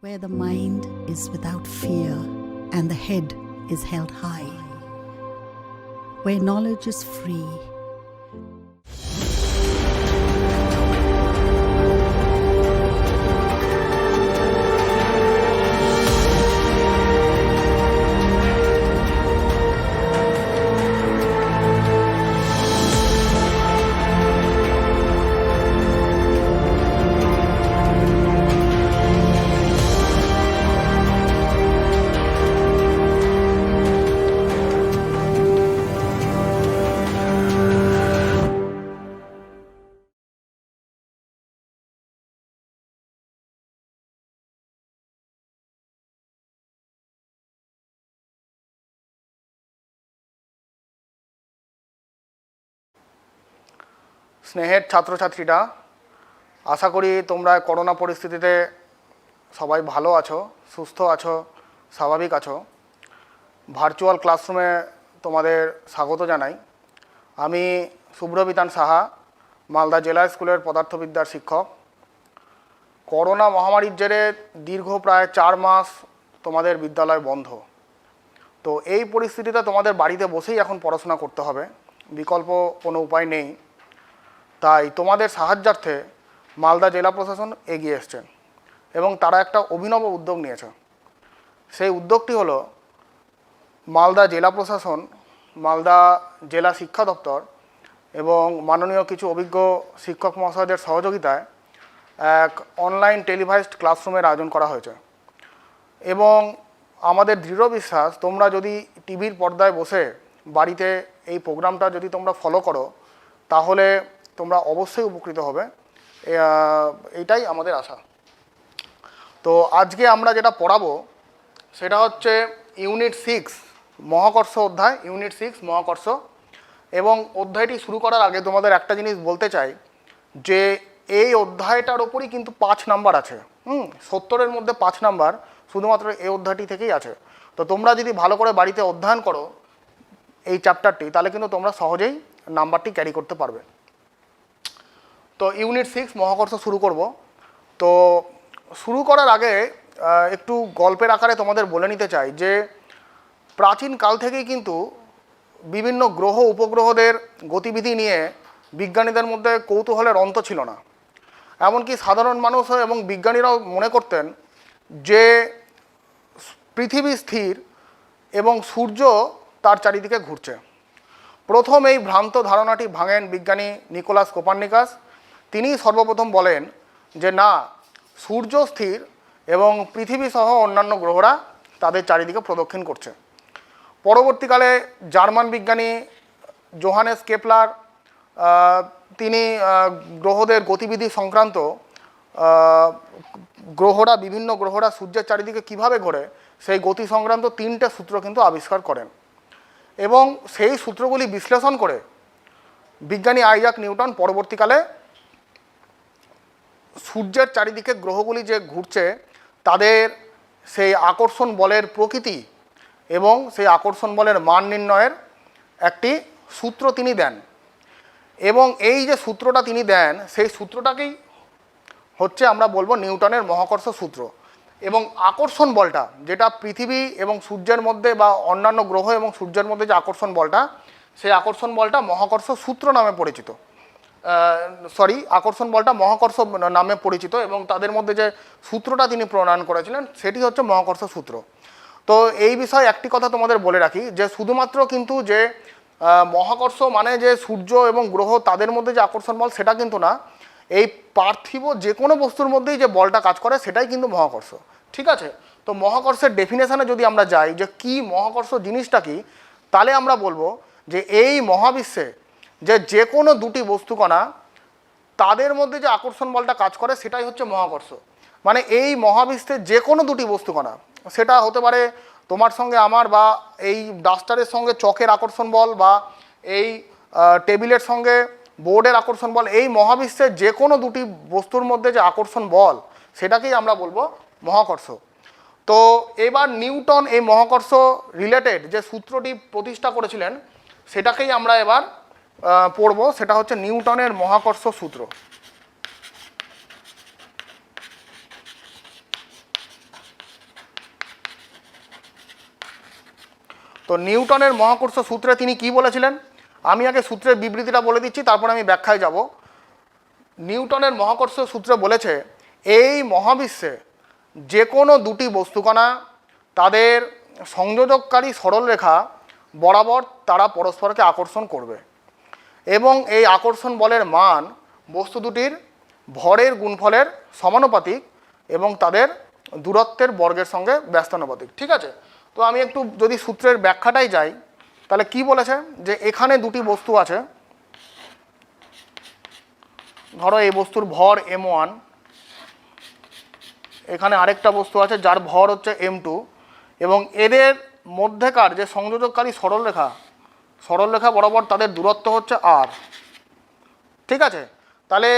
where the mind is without fear and the head is held high, where knowledge is free. স্নেহের ছাত্রছাত্রীরা, আশা করি তোমরা corona পরিস্থিতিতে সবাই ভালো আছো, সুস্থ আছো, স্বাভাবিক আছো। ভার্চুয়াল ক্লাসরুমে তোমাদের স্বাগত জানাই। আমি শুভ্রবিতান সাহা, মালদা জেলা স্কুলের পদার্থবিদ্যার শিক্ষক। করোনা মহামারীর জেরে দীর্ঘ প্রায় 4 মাস তোমাদের বিদ্যালয় বন্ধ। তো এই পরিস্থিতিতে তোমাদের বাড়িতে বসেই এখন পড়াশোনা করতে হবে, বিকল্প কোনো উপায় নেই। তাই তোমাদের সাহায্যার্থে মালদা জেলা প্রশাসন এগিয়ে এসছেন এবং তারা একটা অভিনব উদ্যোগ নিয়েছে। সেই উদ্যোগটি হলো মালদা জেলা প্রশাসন, মালদা জেলা শিক্ষা দপ্তর এবং মাননীয় কিছু অভিজ্ঞ শিক্ষক মহাশয়দের সহযোগিতায় এক অনলাইন টেলিভাইজড ক্লাসরুমের আয়োজন করা হয়েছে। এবং আমাদের দৃঢ় বিশ্বাস, তোমরা যদি টিভির পর্দায় বসে বাড়িতে এই প্রোগ্রামটা যদি তোমরা ফলো করো, তাহলে তোমরা অবশ্যই উপকৃত হবে, এইটাই আমাদের আশা। তো আজকে আমরা যেটা পড়াবো সেটা হচ্ছে ইউনিট 6 মহাকর্ষ অধ্যায়, ইউনিট 6 মহাকর্ষ। এবং অধ্যায়টি শুরু করার আগে তোমাদের একটা জিনিস বলতে চাই যে এই অধ্যায়টার ওপরই কিন্তু 5 নাম্বার আছে। 70-এর মধ্যে 5 নাম্বার শুধুমাত্র এই অধ্যায়টি থেকেই আছে। তো তোমরা যদি ভালো করে বাড়িতে অধ্যয়ন করো এই চ্যাপ্টারটি, তাহলে কিন্তু তোমরা সহজেই নাম্বারটি ক্যারি করতে পারবে। তো ইউনিট 6 মহাকর্ষ শুরু করব। তো শুরু করার আগে একটু গল্পের আকারে তোমাদের বলে নিতে চাই যে প্রাচীন কাল থেকেই কিন্তু বিভিন্ন গ্রহ উপগ্রহদের গতিবিধি নিয়ে বিজ্ঞানীদের মধ্যে কৌতূহলের অন্ত ছিল না। এমনকি সাধারণ মানুষ এবং বিজ্ঞানীরাও মনে করতেন যে পৃথিবী স্থির এবং সূর্য তার চারিদিকে ঘুরছে। প্রথম এই ভ্রান্ত ধারণাটি ভাঙেন বিজ্ঞানী নিকোলাস কোপার্নিকাস। তিনি সর্বপ্রথম বলেন যে না, সূর্য স্থির এবং পৃথিবী সহ অন্যান্য গ্রহরা তাদের চারিদিকে প্রদক্ষিণ করছে। পরবর্তীকালে জার্মান বিজ্ঞানী জোহানেস কেপলার তিনি গ্রহদের গতিবিধি সংক্রান্ত বিভিন্ন গ্রহরা সূর্যের চারিদিকে কিভাবে ঘোরে সেই গতি সংক্রান্ত 3টে সূত্র কিন্তু আবিষ্কার করেন। এবং সেই সূত্রগুলি বিশ্লেষণ করে বিজ্ঞানী আইজাক নিউটন পরবর্তীকালে সূর্যের চারিদিকে গ্রহগুলি যে ঘুরছে তাদের সেই আকর্ষণ বলের প্রকৃতি এবং সেই আকর্ষণ বলের মান নির্ণয়ের একটি সূত্র তিনি দেন। এবং এই যে সূত্রটা তিনি দেন সেই সূত্রটাকেই হচ্ছে আমরা বলবো নিউটনের মহাকর্ষ সূত্র। এবং আকর্ষণ বলটা, যেটা পৃথিবী এবং সূর্যের মধ্যে বা অন্যান্য গ্রহ এবং সূর্যের মধ্যে যে আকর্ষণ বলটা, সেই আকর্ষণ বলটা মহাকর্ষ সূত্র নামে পরিচিত। আকর্ষণ বলটা মহাকর্ষ নামে পরিচিত এবং তাদের মধ্যে যে সূত্রটা তিনি প্রণয়ন করেছিলেন সেটি হচ্ছে মহাকর্ষ সূত্র। তো এই বিষয়ে একটি কথা তোমাদের বলে রাখি যে শুধুমাত্র কিন্তু যে মহাকর্ষ মানে যে সূর্য এবং গ্রহ তাদের মধ্যে যে আকর্ষণ বল সেটা কিন্তু না, এই পার্থিব যে কোনো বস্তুর মধ্যেই যে বলটা কাজ করে সেটাই কিন্তু মহাকর্ষ। ঠিক আছে? তো মহাকর্ষের ডেফিনেশনে যদি আমরা যাই যে কি মহাকর্ষ জিনিসটা কি, তাহলে আমরা বলবো যে এই মহাবিশ্বে যে কোনো দুটি বস্তুকণা তাদের মধ্যে যে আকর্ষণ বলটা কাজ করে সেটাই হচ্ছে মহাকর্ষ। মানে এই মহাবিশ্বের যে কোনো দুটি বস্তুকণা, সেটা হতে পারে তোমার সঙ্গে আমার, বা এই ডাস্টারের সঙ্গে চকের আকর্ষণ বল, বা এই টেবিলের সঙ্গে বোর্ডের আকর্ষণ বল, এই মহাবিশ্বের যে কোনো দুটি বস্তুর মধ্যে যে আকর্ষণ বল সেটাকেই আমরা বলবো মহাকর্ষ। তো এবার নিউটন এই মহাকর্ষ রিলেটেড যে সূত্রটি প্রতিষ্ঠা করেছিলেন সেটাকেই আমরা এবার পড়ব। সেটা হচ্ছে নিউটনের মহাকর্ষ সূত্র। তো নিউটনের মহাকর্ষ সূত্রে তিনি কি বলেছিলেন, আমি আগে সূত্রের বিবৃতিটা বলে দিচ্ছি, তারপর আমি ব্যাখ্যায় যাব। নিউটনের মহাকর্ষ সূত্রে বলেছে এই মহাবিশ্বে যে কোনো দুটি বস্তুকণা তাদের সংযোজককারী সরলরেখা বরাবর তারা পরস্পরকে আকর্ষণ করবে এবং এই আকর্ষণ বলের মান বস্তু দুটির ভরের গুণফলের সমানুপাতিক এবং তাদের দূরত্বের বর্গের সঙ্গে ব্যস্তানুপাতিক। ঠিক আছে, তো আমি একটু যদি সূত্রের ব্যাখ্যাটাই যাই, তাহলে কি বলেছে যে এখানে দুটি বস্তু আছে, ধরো এই বস্তুর ভর m1, এখানে আরেকটা বস্তু আছে যার ভর হচ্ছে m2, এবং এদের মধ্যেকার যে সংযোজককারী সরলরেখা বরাবর তাদের দূরত্ব হচ্ছে r। ঠিক আছে, তাহলে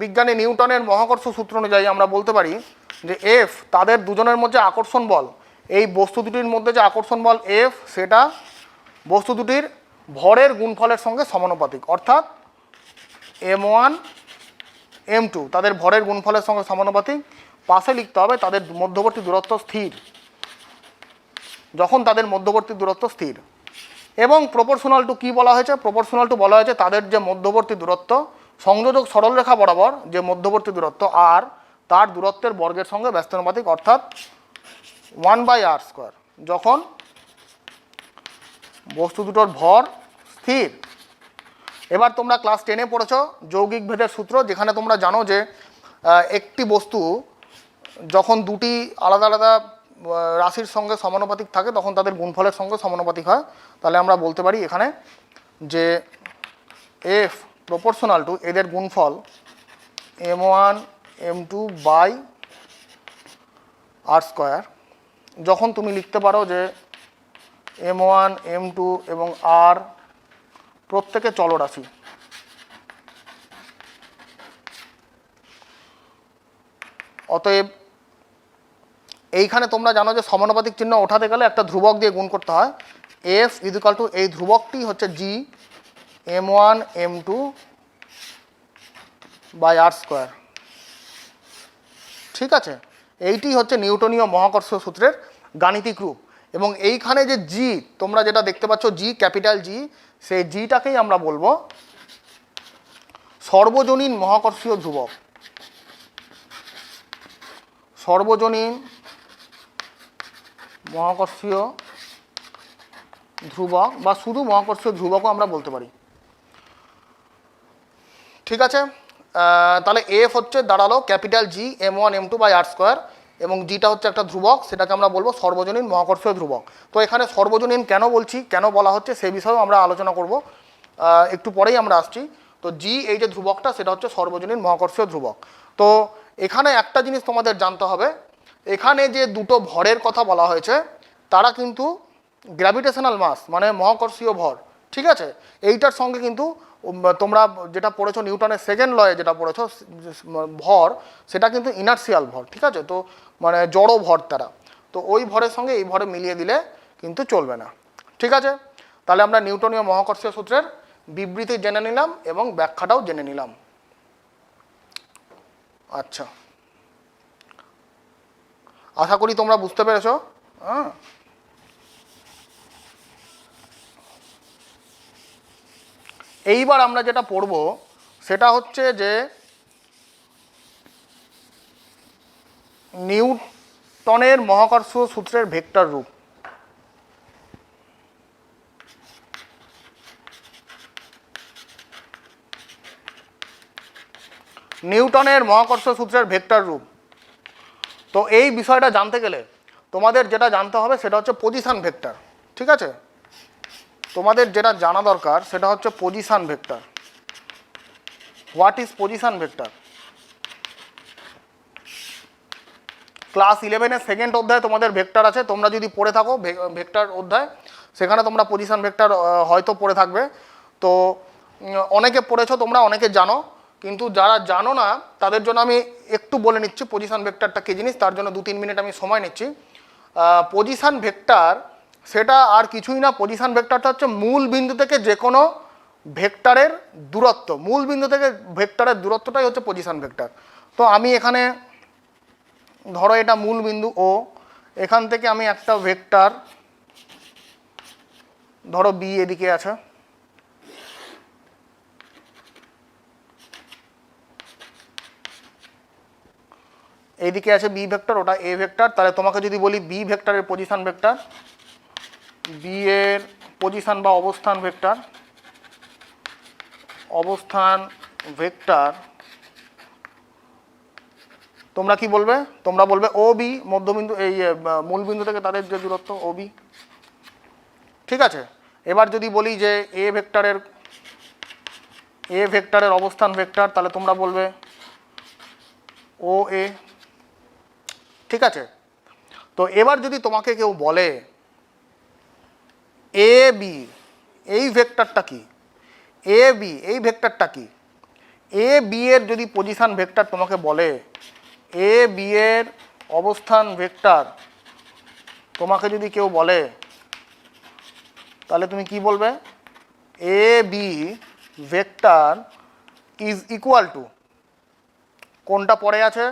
বিজ্ঞানী নিউটনের মহাকর্ষ সূত্র অনুযায়ী আমরা বলতে পারি যে F তাদের দুজনের মধ্যে আকর্ষণ বল, এই বস্তু দুটির মধ্যে যে আকর্ষণ বল F সেটা বস্তু দুটির ভরের গুণফলের সঙ্গে সমানুপাতিক, অর্থাৎ m1 m2 তাদের ভরের গুণফলের সঙ্গে সমানুপাতিক। পাশে লিখতে হবে তাদের মধ্যবর্তী দূরত্ব স্থির, যখন তাদের মধ্যবর্তী দূরত্ব স্থির। এবং প্রপোর্শনাল টু কী বলা হয়েছে, প্রপোর্শনাল টু বলা হয়েছে তাদের যে মধ্যবর্তী দূরত্ব সংযোজক সরলরেখা বরাবর যে মধ্যবর্তী দূরত্ব আর তার দূরত্বের বর্গের সঙ্গে ব্যস্তানুপাতিক, অর্থাৎ 1/r², যখন বস্তু দুটোর ভর স্থির। এবার তোমরা ক্লাস 10-এ পড়েছ যৌগিক ভেদের সূত্র, যেখানে তোমরা জানো যে একটি বস্তু যখন দুটি আলাদা আলাদা রাশির সঙ্গে সমানুপাতিক থাকে তখন তাদের গুণফলের সঙ্গে সমানুপাতিক হয়। তাহলে আমরা বলতে পারি এখানে যে F প্রপোর্শনাল টু এদের গুণফল m1 m2/r², যখন তুমি লিখতে পারো যে m1 m2 এবং r প্রত্যেকে চলরাশি। অতএব এইখানে তোমরা জানো যে সমানুপাতিক চিহ্ন ওঠাতে গেলে একটা ধ্রুবক দিয়ে গুণ করতে হয়। F ইকুয়াল টু এই ধ্রুবকটি হচ্ছে g m1 m2/r²। ঠিক আছে, এইটি হচ্ছে নিউটনীয় মহাকর্ষ সূত্রের গাণিতিক রূপ। এবং এইখানে যে g তোমরা যেটা দেখতে পাচ্ছ g, ক্যাপিটাল G, সেই জিটাকেই আমরা বলবো সর্বজনীন মহাকর্ষীয় ধ্রুবক। সর্বজনীন মহাকর্ষীয় ধ্রুবক বা শুধু মহাকর্ষীয় ধ্রুবকও আমরা বলতে পারি। ঠিক আছে, তাহলে F হচ্ছে দাঁড়ালো ক্যাপিটাল G m1 m2/r² এবং জিটা হচ্ছে একটা ধ্রুবক, সেটাকে আমরা বলবো সর্বজনীন মহাকর্ষীয় ধ্রুবক। তো এখানে সর্বজনীন কেন বলছি, কেন বলা হচ্ছে সে বিষয়েও আমরা আলোচনা করব, একটু পরেই আমরা আসছি। তো জি এই যে ধ্রুবকটা সেটা হচ্ছে সর্বজনীন মহাকর্ষীয় ধ্রুবক। তো এখানে একটা জিনিস তোমাদের জানতে হবে, এখানে যে দুটো ভরের কথা বলা হয়েছে তারা কিন্তু গ্র্যাভিটেশনাল মাস মানে মহাকর্ষীয় ভর। ঠিক আছে, এইটার সঙ্গে কিন্তু তোমরা যেটা পড়েছো নিউটনের সেকেন্ড লয়ে যেটা পড়েছো ভর, সেটা কিন্তু ইনার্সিয়াল ভর। ঠিক আছে, তো মানে জড়ো ভর তারা, তো ওই ভরের সঙ্গে এই ভরে মিলিয়ে দিলে কিন্তু চলবে না। ঠিক আছে, তাহলে আমরা নিউটনীয় মহাকর্ষীয় সূত্রের বিবৃতি জেনে নিলাম এবং ব্যাখ্যাটাও জেনে নিলাম। আচ্ছা, আশা করি তোমরা বুঝতে পেরেছো। হ্যাঁ, এইবার আমরা যেটা পড়ব সেটা হচ্ছে যে নিউটনের মহাকর্ষ সূত্রের ভেক্টর রূপ। নিউটনের মহাকর্ষ সূত্রের ভেক্টর রূপ। তো এই বিষয়টা জানতে গেলে তোমাদের যেটা জানতে হবে সেটা হচ্ছে পজিশন ভেক্টর। ঠিক আছে, তোমাদের যেটা জানা দরকার সেটা হচ্ছে position vector. What is position vector? Class 11-এর সেকেন্ড অধ্যায়ে তোমাদের ভেক্টর আছে, তোমরা যদি পড়ে থাকো ভেক্টর অধ্যায়, সেখানে তোমরা পজিশন ভেক্টর হয়তো পড়ে থাকবে। তো অনেকে পড়েছো তোমরা, অনেকে জানো, কিন্তু যারা জানো না তাদের জন্য আমি একটু বলে নিচ্ছি পজিশন ভেক্টরটা কী জিনিস, তার জন্য 2-3 মিনিট আমি সময় নিচ্ছি। পজিশন ভেক্টর সেটা আর কিছুই না, পজিশন ভেক্টরটা হচ্ছে মূল বিন্দু থেকে যে কোনো ভেক্টরের দূরত্ব, মূল বিন্দু থেকে ভেক্টরের দূরত্বটাই হচ্ছে পজিশন ভেক্টর। তো আমি এখানে ধরো এটা মূল বিন্দু ও, এখান থেকে আমি একটা ভেক্টর ধরো বি এদিকে আছে, এইদিকে আছে বি ভেক্টর, ওটা এ ভেক্টর। তাহলে তোমাকে যদি বলি বি ভেক্টরের পজিশন ভেক্টর, বি এর পজিশন বা অবস্থান ভেক্টর, অবস্থান ভেক্টর তোমরা কি বলবে? তোমরা বলবে ও বি, মধ্যবিন্দু এই মূলবিন্দু থেকে তাদের যে দূরত্ব ও বি। ঠিক আছে, এবার যদি বলি যে এ ভেক্টরের অবস্থান ভেক্টর, তাহলে তোমরা বলবে ও এ। ঠিক আছে, তো এবার যদি তোমাকে কেউ বলে এ বি এই ভেক্টরটা কি, এ বি এই ভেক্টরটা কি, এ বি এর যদি পজিশন ভেক্টর তোমাকে বলে, এ বি এর অবস্থান ভেক্টর তোমাকে যদি কেউ বলে, তাহলে তুমি কি বলবে? A B vector is equal to, কোনটা পড়ে আছে?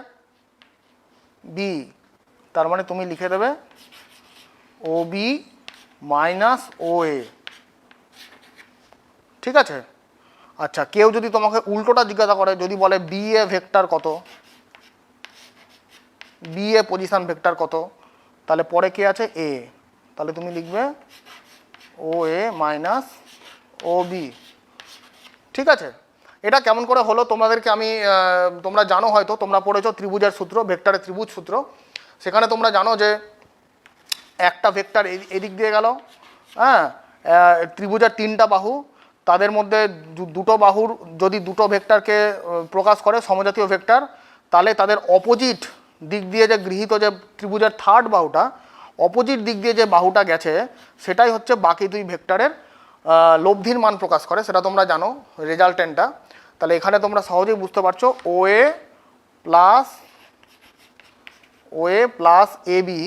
বি। তার মানে তুমি লিখে দেবে ও বি মাইনাস ও এ। ঠিক আছে, আচ্ছা কেউ যদি তোমাকে উল্টোটা জিজ্ঞাসা করে, যদি বলে বি এ ভেক্টর কত, বি এ পজিশন ভেক্টর কত, তাহলে পরে কে আছে? এ। তাহলে তুমি লিখবে ও এ মাইনাস ও বি। ঠিক আছে, এটা কেমন করে হলো তোমাদেরকে আমি, তোমরা জানো হয়তো, তোমরা পড়েছো ত্রিভুজের সূত্র, ভেক্টরের ত্রিভুজ সূত্র। সেখানে তোমরা জানো যে একটা ভেক্টর এদিক দিয়ে গেল, হ্যাঁ, ত্রিভুজের তিনটা বাহু, তাদের মধ্যে দুটো বাহুর যদি দুটো ভেক্টরকে প্রকাশ করে সমজাতীয় ভেক্টর, তাহলে তাদের অপোজিট দিক দিয়ে যে গৃহীত যে ত্রিভুজের থার্ড বাহুটা, অপোজিট দিক দিয়ে যে বাহুটা গেছে, সেটাই হচ্ছে বাকি দুই ভেক্টরের লব্ধির মান প্রকাশ করে। সেটা তোমরা জানো রেজাল্টেন্টটা। তাহলে এখানে তোমরা সহজেই বুঝতে পারছো O A plus A B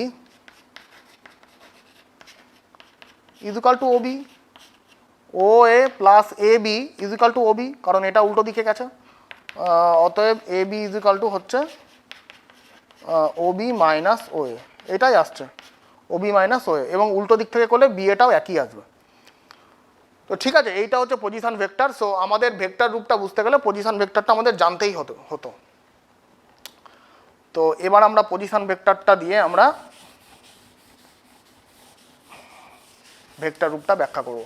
is equal to O B. O A plus A B is equal to O B, কারণ এটা উল্টো দিকে গেছে। অতএব A B is equal to হচ্ছে ও বি মাইনাস ও এ, এটাই আসছে ও বি মাইনাস ও এ, এবং উল্টো দিক থেকে করলে বি এটাও একই আসবে। তো ঠিক আছে, এইটা হচ্ছে পজিশন ভেক্টর। সো আমাদের ভেক্টর রূপটা বুঝতে গেলে পজিশন ভেক্টরটা আমাদের জানতেই হতো। তো এবার আমরা পজিশন ভেক্টরটা দিয়ে আমরা ভেক্টর রূপটা ব্যাখ্যা করব।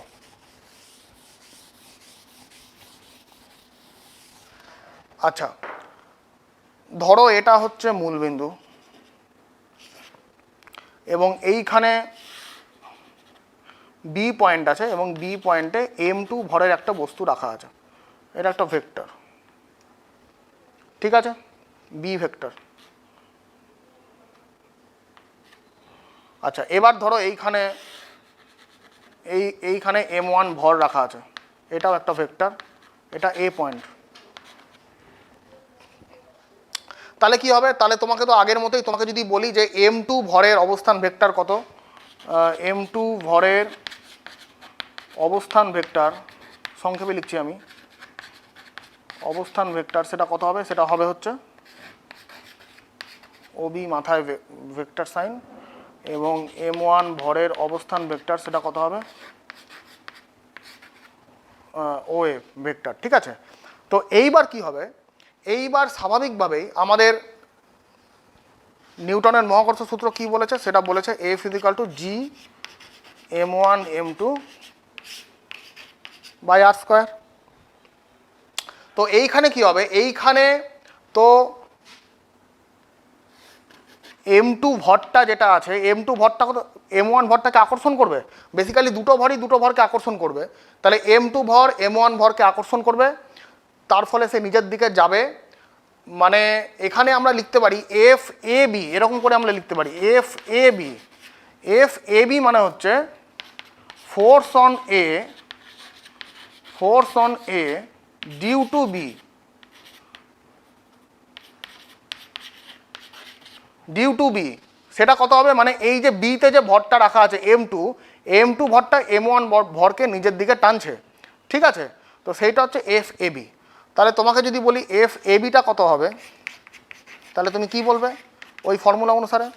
আচ্ছা, ধরো এটা হচ্ছে মূলবিন্দু এবং এইখানে বি পয়েন্ট আছে এবং বি পয়েন্টে m2 ভরের একটা বস্তু রাখা আছে, এটা একটা ভেক্টর। ঠিক আছে, বি ভেক্টর। আচ্ছা, এবার ধরো এইখানে m1 ভর রাখা আছে, এটাও একটা ভেক্টর, এটা এ পয়েন্ট। তাহলে কি হবে? তাহলে তোমাকে তো আগের মতোই, তোমাকে যদি বলি যে m2 ভরের অবস্থান ভেক্টর কত, m2 ভরের অবস্থান ভেক্টর, সংক্ষেপে লিখছি আমি, অবস্থান ভেক্টর সেটা কত হবে? সেটা হবে হচ্ছে ওবি মাথায় ভেক্টর সাইন, এবং m1 ভরের অবস্থান ভেক্টর সেটা কত হবে? ও এ ভেক্টর। ঠিক আছে, তো এইবার কি হবে? এইবার স্বাভাবিকভাবেই আমাদের নিউটনের মহাকর্ষ সূত্র কি বলেছে? সেটা বলেছে F is equal to G m1 m2 by R square. তো এইখানে কি হবে? এইখানে তো m2 ভরটা যেটা আছে, m2 ভরটা কত? m1 ভরটাকে আকর্ষণ করবে, বেসিক্যালি দুটো ভরকে আকর্ষণ করবে। তাহলে m2 ভর m1 ভরকে আকর্ষণ করবে, তার ফলে সে নিজের দিকে যাবে। মানে এখানে আমরা লিখতে পারি এফ এ বি, এরকম করে আমরা লিখতে পারি এফ এ বি মানে হচ্ছে force on A due to B, সেটা কত হবে? মানে এই যে বিতে যে ভরটা রাখা আছে m2 ভরটা m1 ভরকে নিজের দিকে টানছে। ঠিক আছে, তো সেইটা হচ্ছে এফ এ বি। তাহলে তোমাকে যদি বলি এফ এ বিটা কত হবে, তাহলে তুমি কি বলবে? ওই ফর্মুলা অনুসারে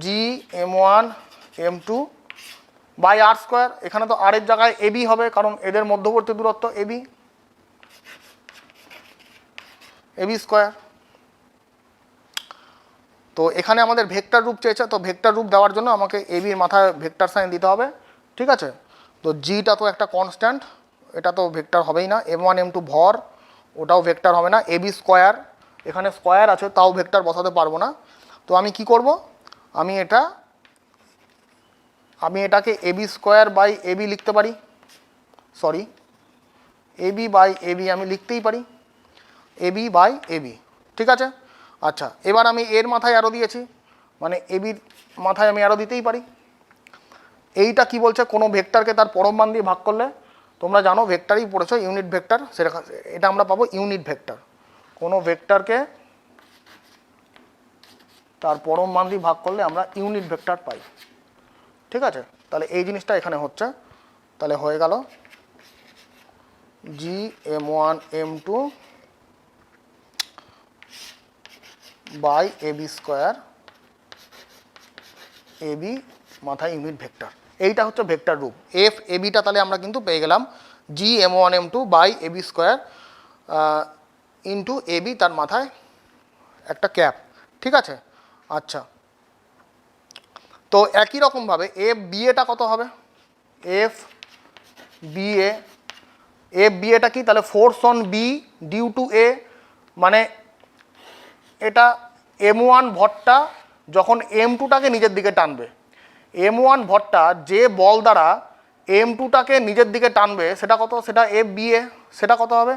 জি m1 m2 by R square, এখানে তো আর এর জায়গায় এবি হবে কারণ এদের মধ্যবর্তী দূরত্ব এবি, এবি স্কোয়ার। তো এখানে আমাদের ভেক্টর রূপ চেয়েছে, তো ভেক্টর রূপ দেওয়ার জন্য আমাকে এবির মাথায় ভেক্টর সাইন দিতে হবে, ঠিক আছে। তো জিটা তো একটা কনস্ট্যান্ট, এটা তো ভেক্টর হবেই না। M1 M2 ভর, ওটাও ভেক্টর হবে না। এবি স্কোয়ার, এখানে স্কোয়ার আছে তাও ভেক্টর বসাতে পারবো না। তো আমি কি করব, আমি এটাকে এবি স্কোয়ার বাই এবি লিখতে পারি, সরি এবি বাই এবি আমি লিখতেই পারি, এবি বাই এবি, ঠিক আছে। আচ্ছা, এবার আমি এর মাথায় অ্যারো দিয়েছি, মানে এবির মাথায় আমি অ্যারো দিতেই পারি। এইটা কি বলছে, কোনো ভেক্টরকে তার পরম মান দিয়ে ভাগ করলে, তোমরা জানো ভেক্টরই পড়েছো ইউনিট ভেক্টর, সেটা এটা আমরা পাবো ইউনিট ভেক্টর। কোনো ভেক্টরকে তার পরম মান দিয়ে ভাগ করলে আমরা ইউনিট ভেক্টর পাই, ঠিক আছে। তাহলে এই জিনিসটা এখানে হচ্ছে, তাহলে হয়ে গেল G M1 M2 by AB square, AB মাথায় ইউনিট ভেক্টর, এইটা হচ্ছে ভেক্টর রূপ। এফ এবিটা তাহলে আমরা কিন্তু পেয়ে গেলাম G M1 M2 by AB square into AB, তার মাথায় একটা ক্যাপ, ঠিক আছে। আচ্ছা, তো একই রকমভাবে এফ বিএটা কত হবে, এফ বিএটা কি, তাহলে force on B due to A, মানে এটা M1 ভরটা যখন M2টাকে নিজের দিকে টানবে, M1 ভরটা যে বল দ্বারা M2টাকে নিজের দিকে টানবে সেটা কত, সেটা এফ বিএ, সেটা কত হবে,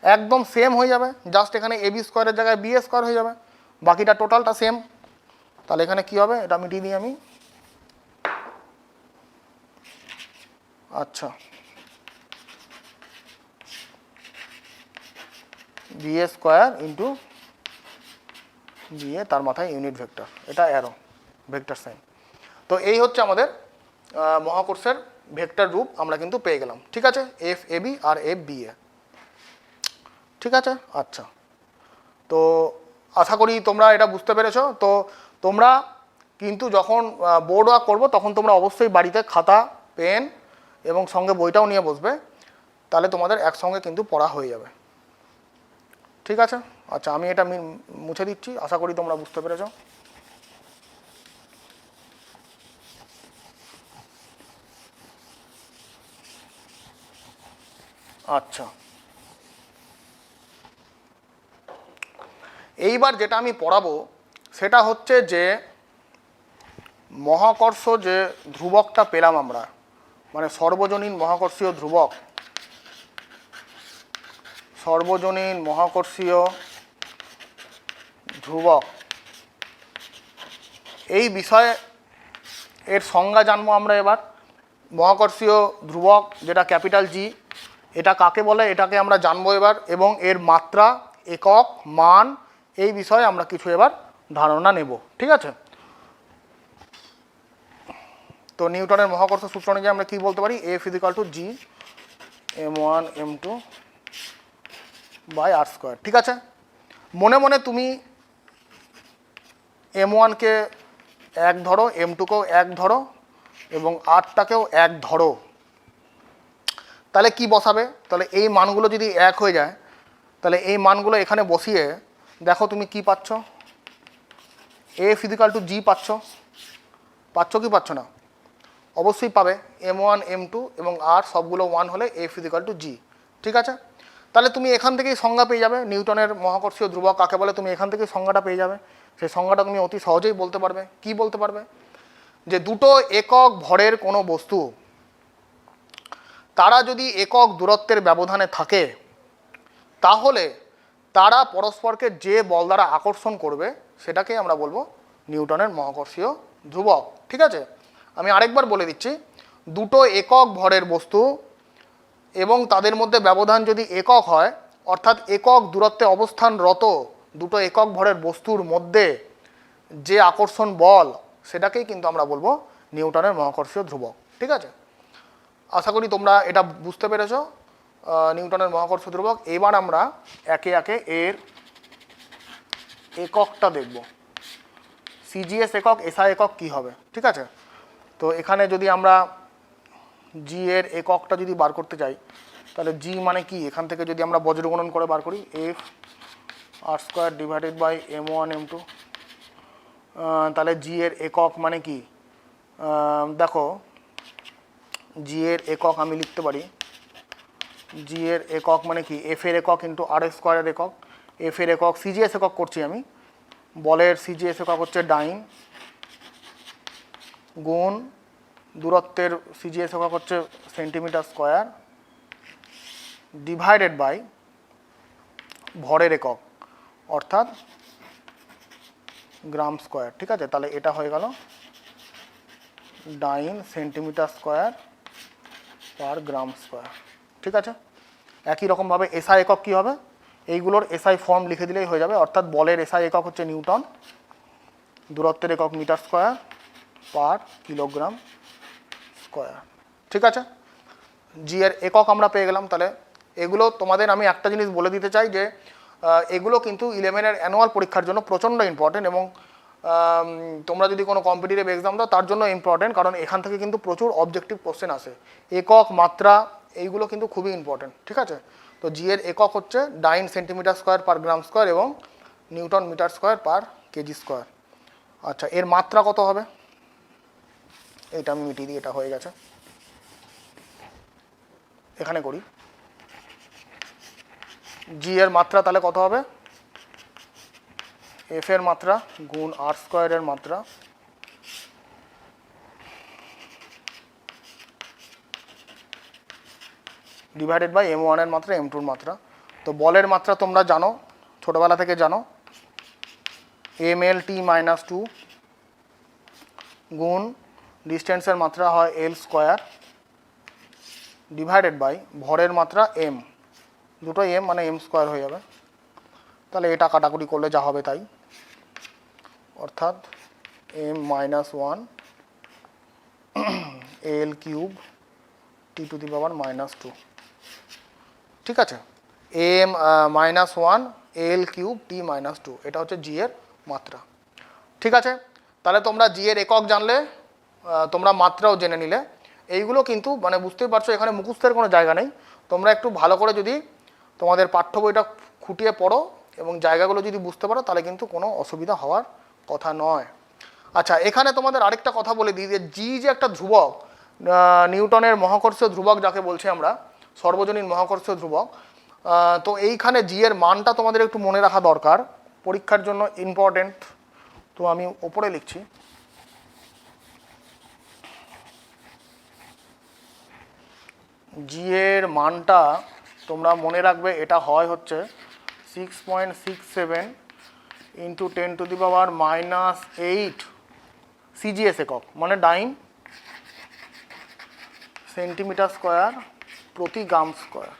একদম সেম হয়ে যাবে, জাস্ট এখানে এবি স্কোয়ারের জায়গায় বি স্কোয়ার হয়ে যাবে, বাকিটা টোটালটা সেম। তাহলে এখানে কি হবে, এটা মিটিয়ে দিই আমি। আচ্ছা, B A square into B A, তার মাথায় ইউনিট ভেক্টর, এটা অ্যারো ভেক্টর সাইন। তো এই হচ্ছে আমাদের মহাকর্ষের ভেক্টর রূপ আমরা কিন্তু পেয়ে গেলাম, ঠিক আছে, এফ এ বি আর এফ বি এ, ঠিক আছে। আচ্ছা, তো আশা করি তোমরা এটা বুঝতে পেরেছো। তো তোমরা কিন্তু যখন বোর্ড ওয়ার্ক করবো তখন তোমরা অবশ্যই বাড়িতে খাতা পেন এবং সঙ্গে বইটাও নিয়ে বসবে, তাহলে তোমাদের একসঙ্গে কিন্তু পড়া হয়ে যাবে, ঠিক আছে। আচ্ছা, আমি এটা মুছে দিচ্ছি, আশা করি তোমরা বুঝতে পেরেছো। আচ্ছা, এইবার যেটা আমি পড়াবো সেটা হচ্ছে যে মহাকর্ষ যে ধ্রুবকটা পেলাম আমরা, মানে সর্বজনীন মহাকর্ষীয় ধ্রুবক, সর্বজনীন মহাকর্ষীয় ধ্রুবক, এই বিষয়ে এর সংজ্ঞা জানবো আমরা এবার। মহাকর্ষীয় ধ্রুবক যেটা ক্যাপিটাল জি, এটা কাকে বলে এটাকে আমরা জানবো এবার, এবং এর মাত্রা, একক, মান, এই বিষয়ে আমরা কিছু এবার ধারণা নেব, ঠিক আছে। তো নিউটনের মহাকর্ষ সূত্র অনুযায়ী আমরা কি বলতে পারি, F is equal to G M1 M2 by R square, ঠিক আছে। মনে মনে তুমি M1কে এক ধরো, M2কেও এক ধরো এবং আরটাকেও এক ধরো, তাহলে কি বসাবে, তাহলে এই মানগুলো যদি এক হয়ে যায় তাহলে এই মানগুলো এখানে বসিয়ে দেখো তুমি কি পাচ্ছ, এফ ইজিক্যাল টু জি পাচ্ছ কি পাচ্ছ না, অবশ্যই পাবে। M1 M2 এবং আর সবগুলো 1 হলে এফ ইজিক্যাল টু জি, ঠিক আছে। তাহলে তুমি এখান থেকেই সংজ্ঞা পেয়ে যাবে নিউটনের মহাকর্ষীয় ধ্রুবক কাকে বলে, তুমি এখান থেকেই সংজ্ঞাটা পেয়ে যাবে। সেই সংজ্ঞাটা তুমি অতি সহজেই বলতে পারবে। কি বলতে পারবে, যে দুটো একক ভরের কোনো বস্তু তারা যদি একক দূরত্বের ব্যবধানে থাকে তাহলে তারা পরস্পরকে যে বল দ্বারা আকর্ষণ করবে সেটাকেই আমরা বলবো নিউটনের মহাকর্ষীয় ধ্রুবক, ঠিক আছে। আমি আরেকবার বলে দিচ্ছি, দুটো একক ভরের বস্তু এবং তাদের মধ্যে ব্যবধান যদি একক হয়, অর্থাৎ একক দূরত্বে অবস্থানরত দুটো একক ভরের বস্তুর মধ্যে যে আকর্ষণ বল সেটাকেই কিন্তু আমরা বলবো নিউটনের মহাকর্ষীয় ধ্রুবক, ঠিক আছে। আশা করি তোমরা এটা বুঝতে পেরেছো নিউটনের মহাকর্ষীয় ধ্রুবক। এবার আমরা একে একে এর এককটা দেখব, সিজিএস একক, এসআই একক কী হবে, ঠিক আছে। তো এখানে যদি আমরা জি এর এককটা যদি বার করতে চাই তাহলে জি মানে কি, এখান থেকে যদি আমরা বজ্রগণন করে বার করি F R square divided by m1 m2, তাহলে জি এর একক মানে কি, দেখো জি এর একক আমি লিখতে পারি, জি এর একক মানে কি এফ এর একক ইন্টু আর স্কোয়ারের একক, এফ এর একক সিজিএস একক করছি আমি, বলের সিজিএস একক হচ্ছে ডাইন, গুণ দূরত্বের সিজিএস একক হচ্ছে সেন্টিমিটার স্কোয়ার, ডিভাইডেড বাই ভরের একক অর্থাৎ গ্রাম স্কোয়ার। ঠিক আছে, তাহলে এটা হয়ে গেল ডাইন centimetre square per gram square. ঠিক আছে, একই রকমভাবে এসআই একক কী হবে, এইগুলোর এসআই ফর্ম লিখে দিলেই হয়ে যাবে, অর্থাৎ বলের এসআই একক হচ্ছে নিউটন, দূরত্বের একক metre square per kilogram square. ঠিক আছে, জি এর একক আমরা পেয়ে গেলাম। তাহলে এগুলো তোমাদের আমি একটা জিনিস বলে দিতে চাই যে এগুলো কিন্তু 11-এর অ্যানুয়াল পরীক্ষার জন্য প্রচণ্ড ইম্পর্টেন্ট, এবং তোমরা যদি কোনো কম্পিটিটিভ এক্সাম দাও তার জন্য ইম্পর্টেন্ট, কারণ এখান থেকে কিন্তু প্রচুর অবজেক্টিভ কোশ্চেন আসে। একক, মাত্রা, এইগুলো কিন্তু খুবই ইম্পর্টেন্ট। ঠিক আছে, তো জি এর একক হচ্ছে dyne centimetre square per gram square এবং newton metre square per KG square. আচ্ছা, এর মাত্রা কত হবে, এইটা আমি মিটিয়ে দিই, এটা হয়ে গেছে, এখানে করি। জি এর মাত্রা তাহলে কত হবে, এফ এর মাত্রা গুণ আর স্কোয়ারের মাত্রা ডিভাইডেড বাই m1 এর মাত্রা m2 এর মাত্রা। তো বলের মাত্রা তোমরা জানো, ছোটবেলা থেকে জানো, mlt-2 গুণ ডিস্টেন্সের মাত্রা হয় l স্কোয়ার ডিভাইডেড বাই ভরের মাত্রা m, দুটো m মানে m স্কোয়ার হয়ে যাবে। তাহলে এটা কাটাকুটি করলে যা হবে তাই, অর্থাৎ m-1 l কিউব t⁻²। ঠিক আছে, m-1 l কিউব t-2, এটা হচ্ছে জি এর মাত্রা। ঠিক আছে, তাহলে তোমরা জি এর একক জানলে, তোমরা মাত্রাও জেনে নিলে। এইগুলো কিন্তু মানে বুঝতেই পারছো এখানে মুখস্থের কোনো জায়গা নেই, তোমরা একটু ভালো করে যদি তোমাদের পাঠ্য বইটা খুঁটিয়ে পড়ো এবং জায়গাগুলো যদি বুঝতে পারো তাহলে কিন্তু কোনো অসুবিধা হওয়ার কথা নয়। আচ্ছা, এখানে তোমাদের আরেকটা কথা বলে দিই যে জি যে একটা ধ্রুবক, নিউটনের মহাকর্ষীয় ধ্রুবক যাকে বলছি আমরা, সর্বজনীন মহাকর্ষীয় ধ্রুবক, তো এইখানে জি এর মানটা তোমাদের একটু মনে রাখা দরকার, পরীক্ষার জন্য ইম্পর্টেন্ট। তো আমি ওপরে লিখছি, জি এর মানটা তোমরা মনে রাখবে, এটা হয় হচ্ছে 6.67 ইন্টু 10⁻⁻8 সিজিএস একক, মানে ডাইন সেন্টিমিটার স্কোয়ার প্রতি গ্রাম স্কোয়ার।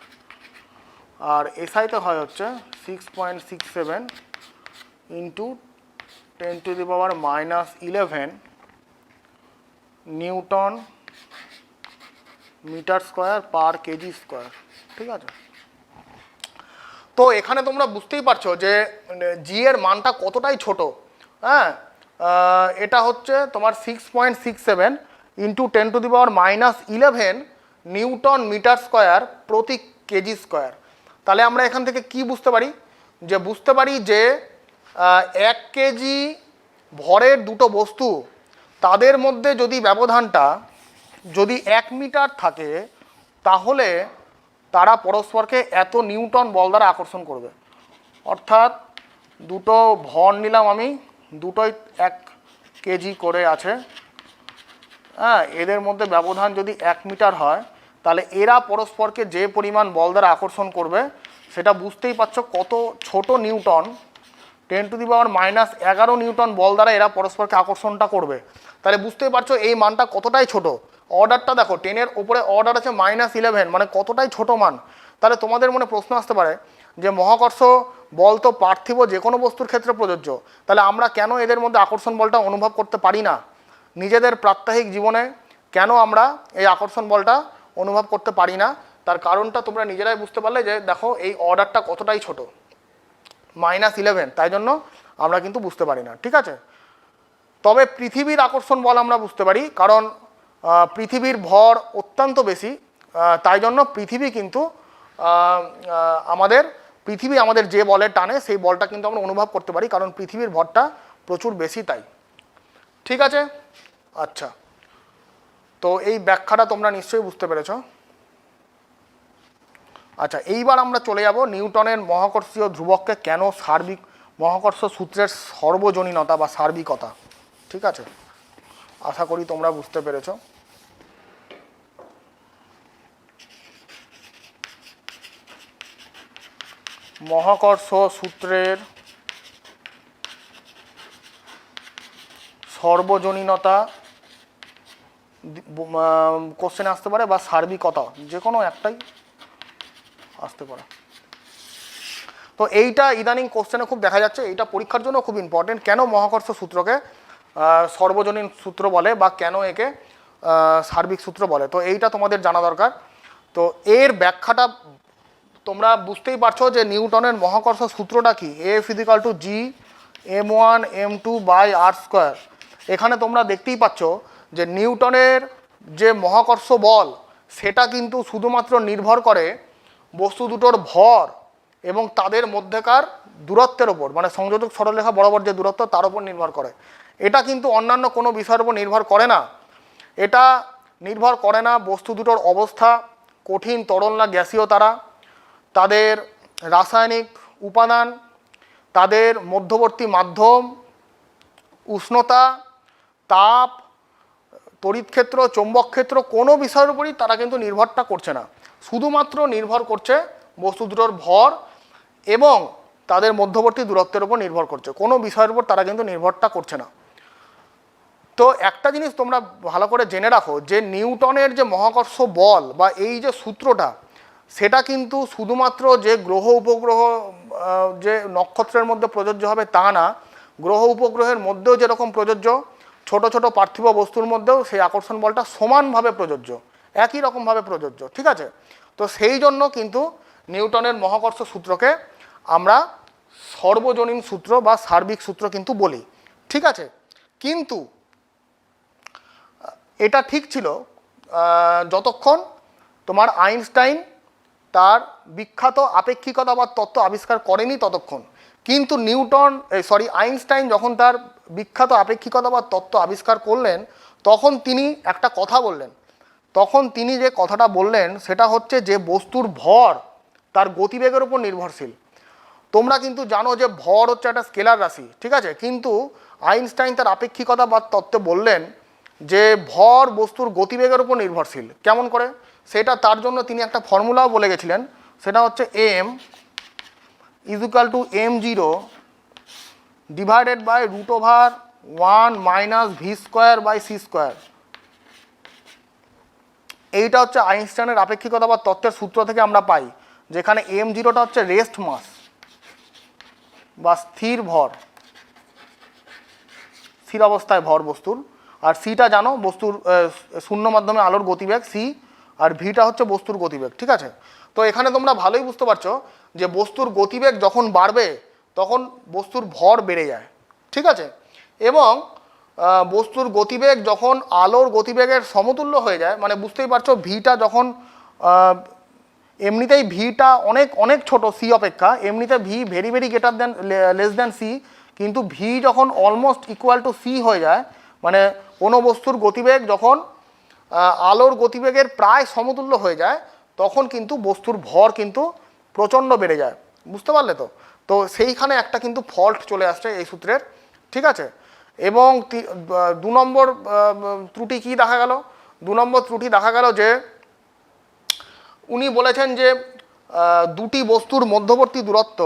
আর এসআইতে হয় হচ্ছে 6.67 into 10⁻11 newton metre square per KG square. ঠিক আছে, তো এখানে তোমরা বুঝতেই পারছো যে জি এর মানটা কতটাই ছোট। হ্যাঁ, এটা হচ্ছে তোমার 6.67 ইন্টু 10⁻11 নিউটন মিটার স্কোয়ার প্রতি কেজি স্কোয়ার। তাহলে আমরা এখান থেকে কি বুঝতে পারি, যে বুঝতে পারি যে 1 কেজি ভরের দুটো বস্তু, তাদের মধ্যে যদি ব্যবধানটা যদি 1 মিটার থাকে তাহলে তারা পরস্পরকে এত নিউটন বল দ্বারা আকর্ষণ করবে। অর্থাৎ দুটো ভর নিলাম আমি, দুটোই 1 কেজি করে আছে, হ্যাঁ, এদের মধ্যে ব্যবধান যদি 1 মিটার হয় তাহলে এরা পরস্পরকে যে পরিমাণ বল দ্বারা আকর্ষণ করবে সেটা বুঝতেই পারছো কত ছোট নিউটন, 10⁻11 নিউটন বল দ্বারা এরা পরস্পরকে আকর্ষণটা করবে। তাহলে বুঝতেই পারছো এই মানটা কতটাই ছোট। অর্ডারটা দেখো, 10-এর উপরে অর্ডার আছে -11, মানে কতটাই ছোট মান। তাহলে তোমাদের মনে প্রশ্ন আসতে পারে যে মহাকর্ষ বল তো পার্থিব যে কোনো বস্তুর ক্ষেত্রে প্রযোজ্য, তাহলে আমরা কেন এদের মধ্যে আকর্ষণ বলটা অনুভব করতে পারি না, নিজেদের প্রাত্যহিক জীবনে কেন আমরা এই আকর্ষণ বলটা অনুভব করতে পারি না? তার কারণটা তোমরা নিজেরাই বুঝতে পারলে যে দেখো এই অর্ডারটা কতটাই ছোট, -11, তাই জন্য আমরা কিন্তু বুঝতে পারি না। ঠিক আছে, তবে পৃথিবীর আকর্ষণ বল আমরা বুঝতে পারি, কারণ পৃথিবীর ভর অত্যন্ত বেশি, তাই জন্য পৃথিবী কিন্তু আমাদের যে বলে টানে সেই বলটা কিন্তু আমরা অনুভব করতে পারি, কারণ পৃথিবীর ভরটা প্রচুর বেশি তাই। ঠিক আছে, আচ্ছা, তো এই ব্যাখ্যাটা তোমরা নিশ্চয়ই বুঝতে পেরেছ। আচ্ছা, এইবার আমরা চলে যাব নিউটনের মহাকর্ষীয় ধ্রুবককে কেন সার্বিক মহাকর্ষ সূত্রের সর্বজনীনতা বা সার্বিকতা। ঠিক আছে, আশা করি তোমরা বুঝতে পেরেছ। মহাকর্ষ সূত্রের সর্বজনীনতা কোশ্চেনে আসতে পারে, বা সার্বিকতা, যে কোনো একটাই আসতে পারে। তো এইটা ইদানিং কোশ্চেনে খুব দেখা যাচ্ছে, এইটা পরীক্ষার জন্য খুব ইম্পর্টেন্ট। কেন মহাকর্ষ সূত্রকে সর্বজনীন সূত্র বলে, বা কেন একে সার্বিক সূত্র বলে, তো এইটা তোমাদের জানা দরকার। তো এর ব্যাখ্যাটা তোমরা বুঝতেই পারছো যে নিউটনের মহাকর্ষ সূত্রটা কি, F = G m1 m2/r²। এখানে তোমরা দেখতেই পাচ্ছ যে নিউটনের যে মহাকর্ষ বল সেটা কিন্তু শুধুমাত্র নির্ভর করে বস্তু দুটোর ভর এবং তাদের মধ্যেকার দূরত্বের ওপর, মানে সংযোজক সরলরেখা বরাবর যে দূরত্ব তার উপর নির্ভর করে। এটা কিন্তু অন্যান্য কোনো বিষয়ের উপর নির্ভর করে না। এটা নির্ভর করে না বস্তু দুটোর অবস্থা, কঠিন, তরল না গ্যাসীয় তারা, তাদের রাসায়নিক উপাদান, তাদের মধ্যবর্তী মাধ্যম, উষ্ণতা, তাপ, তড়িৎ ক্ষেত্র, চৌম্বক ক্ষেত্র, কোনো বিষয়ের উপরই তারা কিন্তু নির্ভরটা করছে না। শুধুমাত্র নির্ভর করছে বস্তু দুটোর ভর এবং তাদের মধ্যবর্তী দূরত্বের উপর নির্ভর করছে, কোনো বিষয়ের উপর তারা কিন্তু নির্ভরটা করছে না। তো একটা জিনিস তোমরা ভালো করে জেনে রাখো যে নিউটনের যে মহাকর্ষ বল বা এই যে সূত্রটা, সেটা কিন্তু শুধুমাত্র যে গ্রহ উপগ্রহ যে নক্ষত্রের মধ্যে প্রযোজ্য হবে তা না, গ্রহ উপগ্রহের মধ্যেও যেরকম প্রযোজ্য, ছোট ছোট পার্থিব বস্তুর মধ্যেও সেই আকর্ষণ বলটা সমানভাবে প্রযোজ্য, একই রকমভাবে প্রযোজ্য। ঠিক আছে, তো সেই জন্য কিন্তু নিউটনের মহাকর্ষ সূত্রকে আমরা সর্বজনীন সূত্র বা সার্বিক সূত্র কিন্তু বলি। ঠিক আছে, কিন্তু এটা ঠিক ছিল যতক্ষণ তোমার আইনস্টাইন তার বিখ্যাত আপেক্ষিকতাবাদ তত্ত্ব আবিষ্কার করেনি ততক্ষণ। কিন্তু আইনস্টাইন যখন তার বিখ্যাত আপেক্ষিকতাবাদ তত্ত্ব আবিষ্কার করলেন, তখন তিনি একটা কথা বললেন। তখন তিনি যে কথাটা বললেন সেটা হচ্ছে যে বস্তুর ভর তার গতিবেগের উপর নির্ভরশীল। তোমরা কিন্তু জানো যে ভর হচ্ছে একটা স্কেলার রাশি, ঠিক আছে, কিন্তু আইনস্টাইন তার আপেক্ষিকতাবাদ তত্ত্বে বললেন যে ভর বস্তুর গতিবেগের উপর নির্ভরশীল। কেমন করে সেটা, তার জন্য তিনি একটা ফর্মুলাও বলে গেছিলেন, সেটা হচ্ছে m = m0 / √1 - v²/c²। এইটা হচ্ছে আইনস্টাইনের আপেক্ষিকতাবাদ তত্ত্বের সূত্র থেকে আমরা পাই, যেখানে m0টা হচ্ছে রেস্ট মাস বা স্থির ভর, স্থির অবস্থায় ভর বস্তুর, আর সিটা জানো বস্তুর শূন্য মাধ্যমে আলোর গতিবেগ সি, আর ভিটা হচ্ছে বস্তুর গতিবেগ। ঠিক আছে, তো এখানে তোমরা ভালোই বুঝতে পারছো যে বস্তুর গতিবেগ যখন বাড়বে তখন বস্তুর ভর বেড়ে যায়। ঠিক আছে, এবং বস্তুর গতিবেগ যখন আলোর গতিবেগের সমতুল্য হয়ে যায়, মানে বুঝতেই পারছো ভিটা যখন এমনিতেই ভিটা অনেক অনেক ছোট সি অপেক্ষা, এমনিতে V very very greater than less than C, কিন্তু ভি যখন অলমোস্ট ইকুয়াল টু সি হয়ে যায়, মানে কোনো বস্তুর গতিবেগ যখন আলোর গতিবেগের প্রায় সমতুল্য হয়ে যায়, তখন কিন্তু বস্তুর ভর কিন্তু প্রচণ্ড বেড়ে যায়। বুঝতে পারলে তো? তো সেইখানে একটা কিন্তু ফল্ট চলে আসছে এই সূত্রের। ঠিক আছে, এবং 2 নম্বর ত্রুটি কি দেখা গেল? 2 নম্বর ত্রুটি দেখা গেল যে উনি বলেছেন যে দুটি বস্তুর মধ্যবর্তী দূরত্ব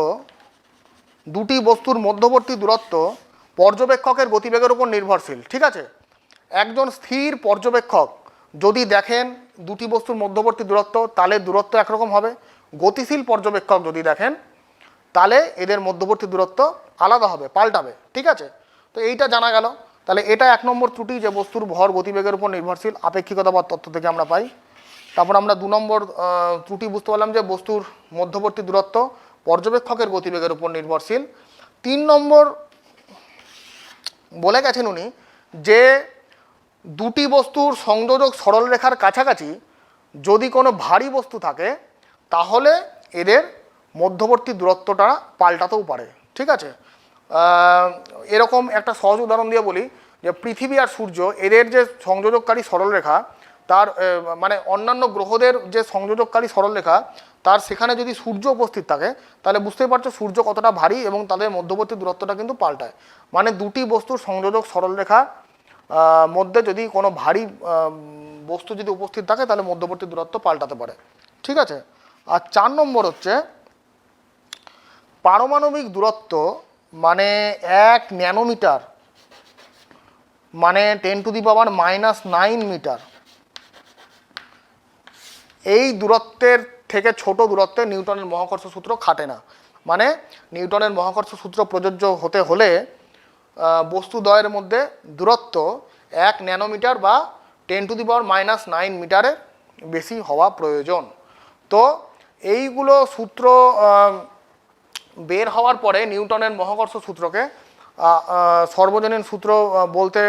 পর্যবেক্ষকের গতিবেগের উপর নির্ভরশীল। ঠিক আছে, একজন স্থির পর্যবেক্ষক যদি দেখেন দুটি বস্তুর মধ্যবর্তী দূরত্ব, তাহলে দূরত্ব একরকম হবে। গতিশীল পর্যবেক্ষক যদি দেখেন তাহলে এদের মধ্যবর্তী দূরত্ব আলাদা হবে, পাল্টাবে। ঠিক আছে, তো এইটা জানা গেল। তাহলে এটা 1 নম্বর ত্রুটি, যে বস্তুর ভর গতিবেগের উপর নির্ভরশীল, আপেক্ষিকতাবাদ তত্ত্ব থেকে আমরা পাই। তারপর আমরা 2 নম্বর ত্রুটি বুঝতে পারলাম যে বস্তুর মধ্যবর্তী দূরত্ব পর্যবেক্ষকের গতিবেগের উপর নির্ভরশীল। 3 নম্বর বলে গেছেন উনি যে দুটি বস্তুর সংযোজক সরলরেখার কাছাকাছি যদি কোনো ভারী বস্তু থাকে তাহলে এদের মধ্যবর্তী দূরত্বটা পাল্টাতেও পারে। ঠিক আছে, এরকম একটা সহজ উদাহরণ দিয়ে বলি যে পৃথিবী আর সূর্য এদের যে সংযোজককারী সরলরেখা তার মানে অন্যান্য গ্রহদের যে সংযোজককারী সরলরেখা তার সেখানে যদি সূর্য উপস্থিত থাকে তাহলে বুঝতেই পারছো সূর্য কতটা ভারী এবং তাদের মধ্যবর্তী দূরত্বটা কিন্তু পাল্টায়। মানে দুটি বস্তুর সংযোজক সরলরেখা মধ্যে যদি কোনো ভারী বস্তু যদি উপস্থিত থাকে তাহলে মধ্যবর্তী দূরত্ব পাল্টাতে পারে। ঠিক আছে, আর 4 নম্বর হচ্ছে পারমাণবিক দূরত্ব মানে 1 ন্যানোমিটার মানে 10⁻⁹ মিটার। এই দূরত্বের থেকে ছোট দূরত্বে নিউটনের মহাকর্ষ সূত্র খাটে না। মানে নিউটনের মহাকর্ষ সূত্র প্রযোজ্য হতে হলে বস্তুদ্বয়ের মধ্যে দূরত্ব 1 ন্যানোমিটার বা 10⁻⁹ মিটারের বেশি হওয়া প্রয়োজন। তো এইগুলো সূত্র বের হওয়ার পরে নিউটনের মহাকর্ষ সূত্রকে সর্বজনীন সূত্র বলতে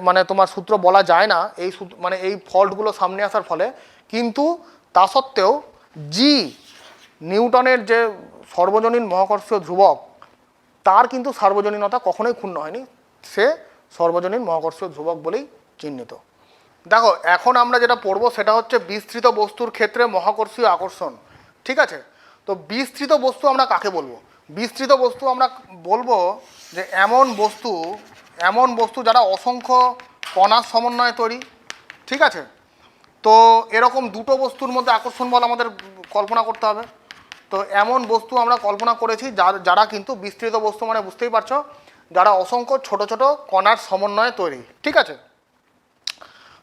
মানে তোমার সূত্র বলা যায় না এই মানে এই ফল্টগুলো সামনে আসার ফলে, কিন্তু তা সত্ত্বেও জি নিউটনের যে সর্বজনীন মহাকর্ষীয় ধ্রুবক তার কিন্তু সার্বজনীনতা কখনোই ক্ষুণ্ণ হয়নি, সে সর্বজনীন মহাকর্ষীয় ধ্রুবক বলেই চিহ্নিত। দেখো এখন আমরা যেটা পড়বো সেটা হচ্ছে বিস্তৃত বস্তুর ক্ষেত্রে মহাকর্ষীয় আকর্ষণ। ঠিক আছে, তো বিস্তৃত বস্তু আমরা কাকে বলবো? বিস্তৃত বস্তু আমরা বলবো যে এমন বস্তু যারা অসংখ্য কণার সমন্বয়ে তৈরি। ঠিক আছে, তো এরকম দুটো বস্তুর মধ্যে আকর্ষণ বল আমাদের কল্পনা করতে হবে। তো এমন বস্তু আমরা কল্পনা করেছি যারা কিন্তু বিস্তৃত বস্তু মানে বুঝতেই পারছো যারা অসংখ্য ছোট ছোট কণার সমন্বয়ে তৈরি। ঠিক আছে,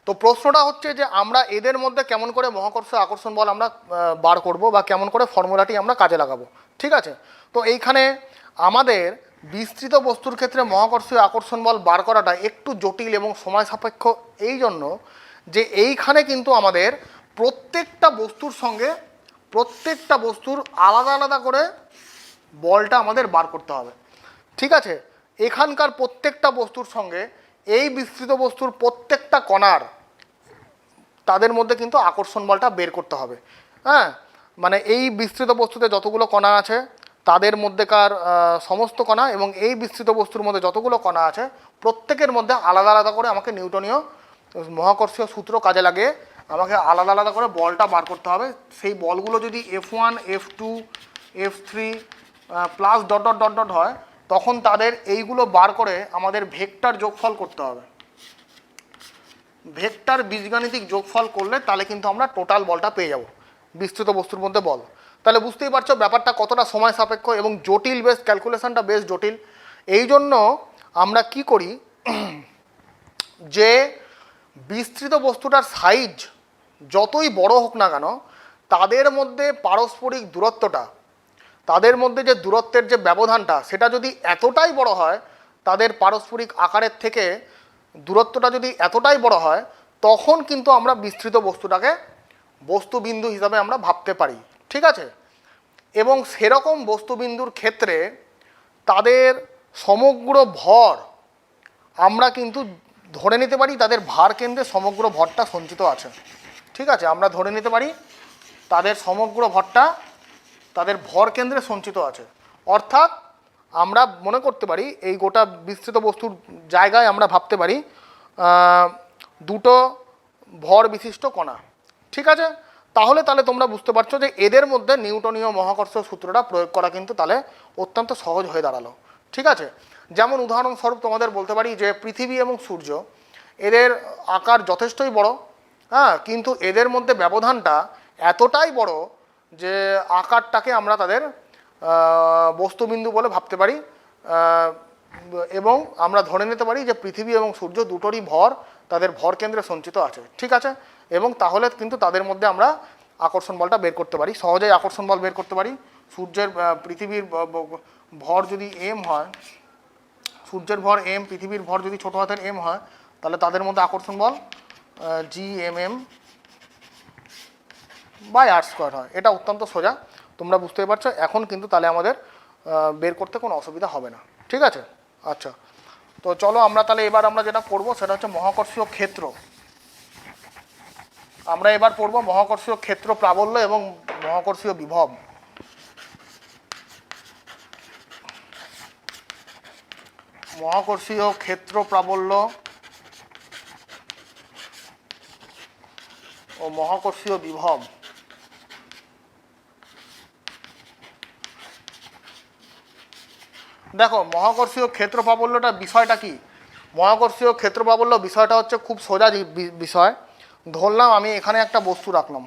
তো প্রশ্নটা হচ্ছে যে আমরা এদের মধ্যে কেমন করে মহাকর্ষ আকর্ষণ বল আমরা বার করব বা কেমন করে ফর্মুলাটি আমরা কাজে লাগাবো। ঠিক আছে, তো এইখানে আমাদের বিস্তৃত বস্তুর ক্ষেত্রে মহাকর্ষীয় আকর্ষণ বল বার করাটা একটু জটিল এবং সময় সাপেক্ষ, এই জন্য যে এইখানে কিন্তু আমাদের প্রত্যেকটা বস্তুর আলাদা আলাদা করে বলটা আমাদের বার করতে হবে। ঠিক আছে, এখানকার প্রত্যেকটা বস্তুর সঙ্গে এই বিস্তৃত বস্তুর প্রত্যেকটা কণার তাদের মধ্যে কিন্তু আকর্ষণ বলটা বের করতে হবে। হ্যাঁ, মানে এই বিস্তৃত বস্তুতে যতগুলো কণা আছে তাদের মধ্যেকার সমস্ত কণা এবং এই বিস্তৃত বস্তুর মধ্যে যতগুলো কণা আছে প্রত্যেকের মধ্যে আলাদা আলাদা করে আমাকে নিউটনীয় মহাকর্ষীয় সূত্র কাজে লাগিয়ে আমাকে আলাদা আলাদা করে বলটা বার করতে হবে। সেই বলগুলো যদি F1 F2 F3 plus dot dot dot dot হয় তখন তাদের এইগুলো বার করে আমাদের ভেক্টর যোগফল করতে হবে। ভেক্টর বীজগাণিতিক যোগফল করলে তাহলে কিন্তু আমরা টোটাল বলটা পেয়ে যাব বিস্তৃত বস্তুর মধ্যে বল। তাহলে বুঝতেই পারছো ব্যাপারটা কতটা সময় সাপেক্ষ এবং জটিল, বেশ ক্যালকুলেশনটা বেশ জটিল। এই জন্য আমরা কি করি যে বিস্তৃত বস্তুটার সাইজ যতই বড় হোক না কেন তাদের মধ্যে পারস্পরিক দূরত্বটা, তাদের মধ্যে যে দূরত্বের যে ব্যবধানটা সেটা যদি এতটাই বড় হয়, তাদের পারস্পরিক আকারের থেকে দূরত্বটা যদি এতটাই বড় হয় তখন কিন্তু আমরা বিস্তৃত বস্তুটাকে বস্তুবিন্দু হিসাবে আমরা ভাবতে পারি। ঠিক আছে, এবং সেরকম বস্তুবিন্দুর ক্ষেত্রে তাদের সমগ্র ভর আমরা কিন্তু ধরে নিতে পারি তাদের ভার কেন্দ্রে সমগ্র ভরটা সঞ্চিত আছে। ঠিক আছে, আমরা ধরে নিতে পারি তাদের সমগ্র ভরটা তাদের ভর কেন্দ্রে সঞ্চিত আছে। অর্থাৎ আমরা মনে করতে পারি এই গোটা বিস্তৃত বস্তুর জায়গায় আমরা ভাবতে পারি দুটো ভর বিশিষ্ট কণা। ঠিক আছে, তাহলে তোমরা বুঝতে পারছো যে এদের মধ্যে নিউটনীয় মহাকর্ষ সূত্রটা প্রয়োগ করা কিন্তু তাহলে অত্যন্ত সহজ হয়ে দাঁড়ালো। ঠিক আছে, যেমন উদাহরণস্বরূপ তোমাদের বলতে পারি যে পৃথিবী এবং সূর্য এদের আকার যথেষ্টই বড়, হ্যাঁ, কিন্তু এদের মধ্যে ব্যবধানটা এতটাই বড় যে আকারটাকে আমরা তাদের বস্তুবিন্দু বলে ভাবতে পারি এবং আমরা ধরে নিতে পারি যে পৃথিবী এবং সূর্য দুটোরই ভর তাদের ভর কেন্দ্রে সঞ্চিত আছে। ঠিক আছে, এবং তাহলে কিন্তু তাদের মধ্যে আমরা আকর্ষণ বলটা বের করতে পারি, সহজেই আকর্ষণ বল বের করতে পারি। পৃথিবীর ভর যদি m হয়, সূর্যের ভর m, পৃথিবীর ভর যদি ছোটো হাতের m হয় তাহলে তাদের মধ্যে আকর্ষণ বল Gmm/r² হয়। এটা অত্যন্ত সোজা, তোমরা বুঝতেই পারছো। এখন কিন্তু তাহলে আমাদের বের করতে কোনো অসুবিধা হবে না। ঠিক আছে, আচ্ছা, তো চলো আমরা তাহলে এবার আমরা যেটা পড়বো সেটা হচ্ছে মহাকর্ষীয় ক্ষেত্র। আমরা এবার পড়বো মহাকর্ষীয় ক্ষেত্র প্রাবল্য এবং মহাকর্ষীয় বিভব। মহাকর্ষীয় ক্ষেত্র প্রাবল্য ও মহাকর্ষীয় বিভব। দেখো মহাকর্ষীয় ক্ষেত্র প্রাবল্যটা বিষয়টা কি? মহাকর্ষীয় ক্ষেত্র প্রাবল্য বিষয়টা হচ্ছে খুব সোজা বিষয়। ধরলাম আমি এখানে একটা বস্তু রাখলাম,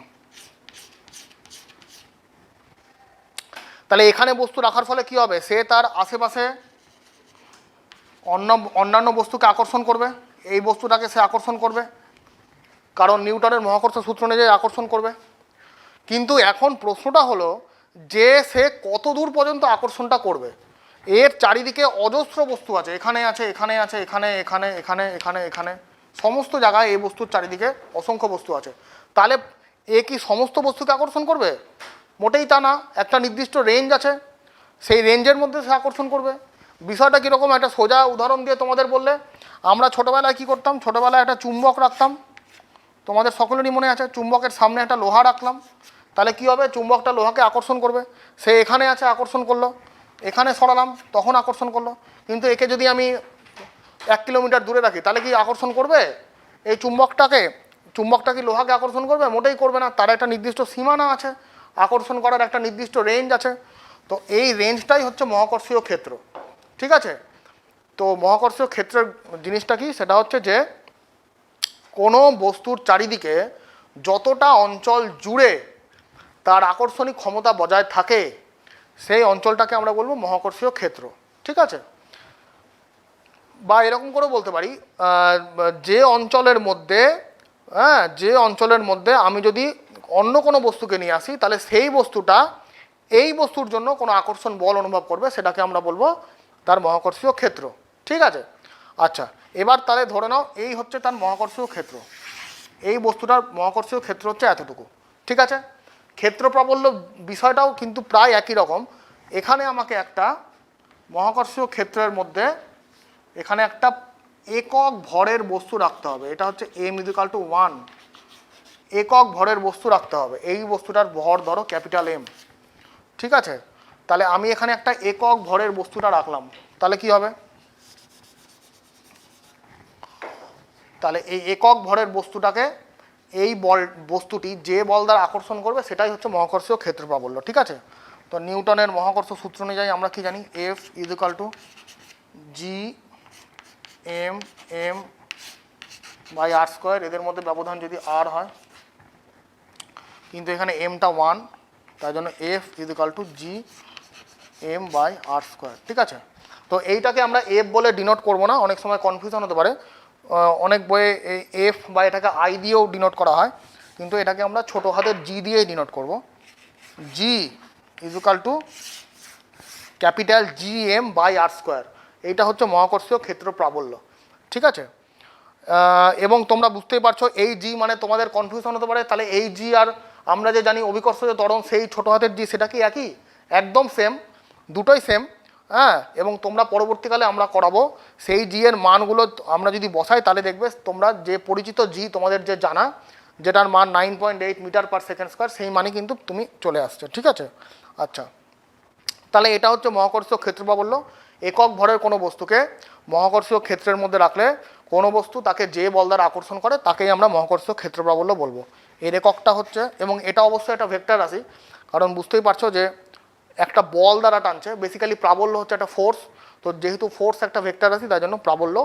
তাহলে এখানে বস্তু রাখার ফলে কি হবে? সে তার আশেপাশে অন্যান্য বস্তুকে আকর্ষণ করবে, এই বস্তুটাকে সে আকর্ষণ করবে, কারণ নিউটনের মহাকর্ষ সূত্র অনুযায়ী আকর্ষণ করবে। কিন্তু এখন প্রশ্নটা হলো যে সে কত দূর পর্যন্ত আকর্ষণটা করবে। এর চারিদিকে অজস্র বস্তু আছে, এখানে আছে, এখানে আছে, এখানে এখানে এখানে এখানে এখানে সমস্ত জায়গায় এই বস্তুর চারিদিকে অসংখ্য বস্তু আছে। তাহলে এ কি সমস্ত বস্তুকে আকর্ষণ করবে? মোটেই তা না। একটা নির্দিষ্ট রেঞ্জ আছে, সেই রেঞ্জের মধ্যে সে আকর্ষণ করবে। বিষয়টা কীরকম? একটা সোজা উদাহরণ দিয়ে তোমাদের বললে, আমরা ছোটোবেলায় কী করতাম? ছোটোবেলায় একটা চুম্বক রাখতাম, তোমাদের সকলেরই মনে আছে। চুম্বকের সামনে একটা লোহা রাখলাম, তাহলে কী হবে? চুম্বকটা লোহাকে আকর্ষণ করবে। সে এখানে আছে, আকর্ষণ করলো, এখানে সরালাম তখন আকর্ষণ করলো। কিন্তু একে যদি আমি 1 কিলোমিটার দূরে রাখি তাহলে কি আকর্ষণ করবে এই চুম্বকটাকে? চুম্বকটা কি লোহাকে আকর্ষণ করবে? মোটেই করবে না। তার একটা নির্দিষ্ট সীমানা আছে, আকর্ষণ করার একটা নির্দিষ্ট রেঞ্জ আছে। তো এই রেঞ্জটাই হচ্ছে মহাকর্ষীয় ক্ষেত্র, ঠিক আছে? তো মহাকর্ষীয় ক্ষেত্রের জিনিসটা কি? সেটা হচ্ছে যে কোনো বস্তুর চারিদিকে যতটা অঞ্চল জুড়ে তার আকর্ষণিক ক্ষমতা বজায় থাকে সেই অঞ্চলটাকে আমরা বলবো মহাকর্ষীয় ক্ষেত্র, ঠিক আছে? বা এরকম করে বলতে পারি, যে অঞ্চলের মধ্যে যে অঞ্চলের মধ্যে আমি যদি অন্য কোনো বস্তুকে নিয়ে আসি তাহলে সেই বস্তুটা এই বস্তুর জন্য কোনো আকর্ষণ বল অনুভব করবে, সেটাকে আমরা বলবো তার মহাকর্ষীয় ক্ষেত্র, ঠিক আছে? আচ্ছা, এবার তাহলে ধরে নাও এই হচ্ছে তার মহাকর্ষীয় ক্ষেত্র। এই বস্তুটার মহাকর্ষীয় ক্ষেত্র হচ্ছে এতটুকু, ঠিক আছে? ক্ষেত্র প্রাবল্য বিষয়টাও কিন্তু প্রায় একই রকম। এখানে আমাকে একটা মহাকর্ষীয় ক্ষেত্রের মধ্যে এখানে একটা একক ভরের বস্তু রাখতে হবে। এটা হচ্ছে m=1 একক ভরের বস্তু রাখতে হবে। এই বস্তুটার ভর ধরো ক্যাপিটাল M, ঠিক আছে? তাহলে আমি এখানে একটা একক ভরের বস্তুটা রাখলাম, তাহলে কি হবে? তাহলে এই একক ভরের বস্তুটাকে এই বস্তুটি যে বল দ্বারা আকর্ষণ করবে সেটাই হচ্ছে মহাকর্ষীয় ক্ষেত্র প্রাবল্য, ঠিক আছে? তো নিউটনের মহাকর্ষ সূত্র অনুযায়ী আমরা কি জানি? F=G(m)m/r²। এদের মধ্যে ব্যবধান যদি r হয়, কিন্তু এখানে mটা 1, তাই জন্য F=G(m/r²), ঠিক আছে? তো এইটাকে আমরা F বলে ডিনোট করব না, অনেক সময় কনফিউশন হতে পারে। অনেক বইয়ে এই F বা এটাকে I দিয়েও ডিনোট করা হয়, কিন্তু এটাকে আমরা ছোটো হাতের G দিয়েই ডিনোট করব। G=Gm/r²। এইটা হচ্ছে মহাকর্ষীয় ক্ষেত্র প্রাবল্য, ঠিক আছে? এবং তোমরা বুঝতেই পারছো এই G মানে তোমাদের কনফিউশন হতে পারে, তাহলে এই G আর আমরা যে জানি অভিকর্ষজ ত্বরণ সেই ছোটো হাতের G, সেটা কি একই? একদম সেম, দুটোই সেম। হ্যাঁ, এবং তোমরা পরবর্তীকালে আমরা করাবো সেই G এর মানগুলো আমরা যদি বসাই তাহলে দেখবে তোমরা যে পরিচিত G তোমাদের যে জানা, যেটার মান 9.8 মিটার/সেকেন্ড স্কয়ার, সেই মানে কিন্তু তুমি চলে আসছে, ঠিক আছে? আচ্ছা, তাহলে এটা হচ্ছে মহাকর্ষীয় ক্ষেত্র প্রাবল্য। একক ভরের কোনো বস্তুকে মহাকর্ষীয় ক্ষেত্রের মধ্যে রাখলে কোনো বস্তু তাকে যে বল দ্বারা আকর্ষণ করে তাকেই আমরা মহাকর্ষীয় ক্ষেত্র প্রাবল্য বলবো। এর এককটা হচ্ছে, এবং এটা অবশ্যই একটা ভেক্টর রাশি, কারণ বুঝতেই পারছো যে একটা বল দ্বারা টানছে, বেসিক্যালি প্রাবল্য হচ্ছে একটা ফোর্স। তো যেহেতু ফোর্স একটা ভেক্টর রাশি তাই জন্য প্রাবল্য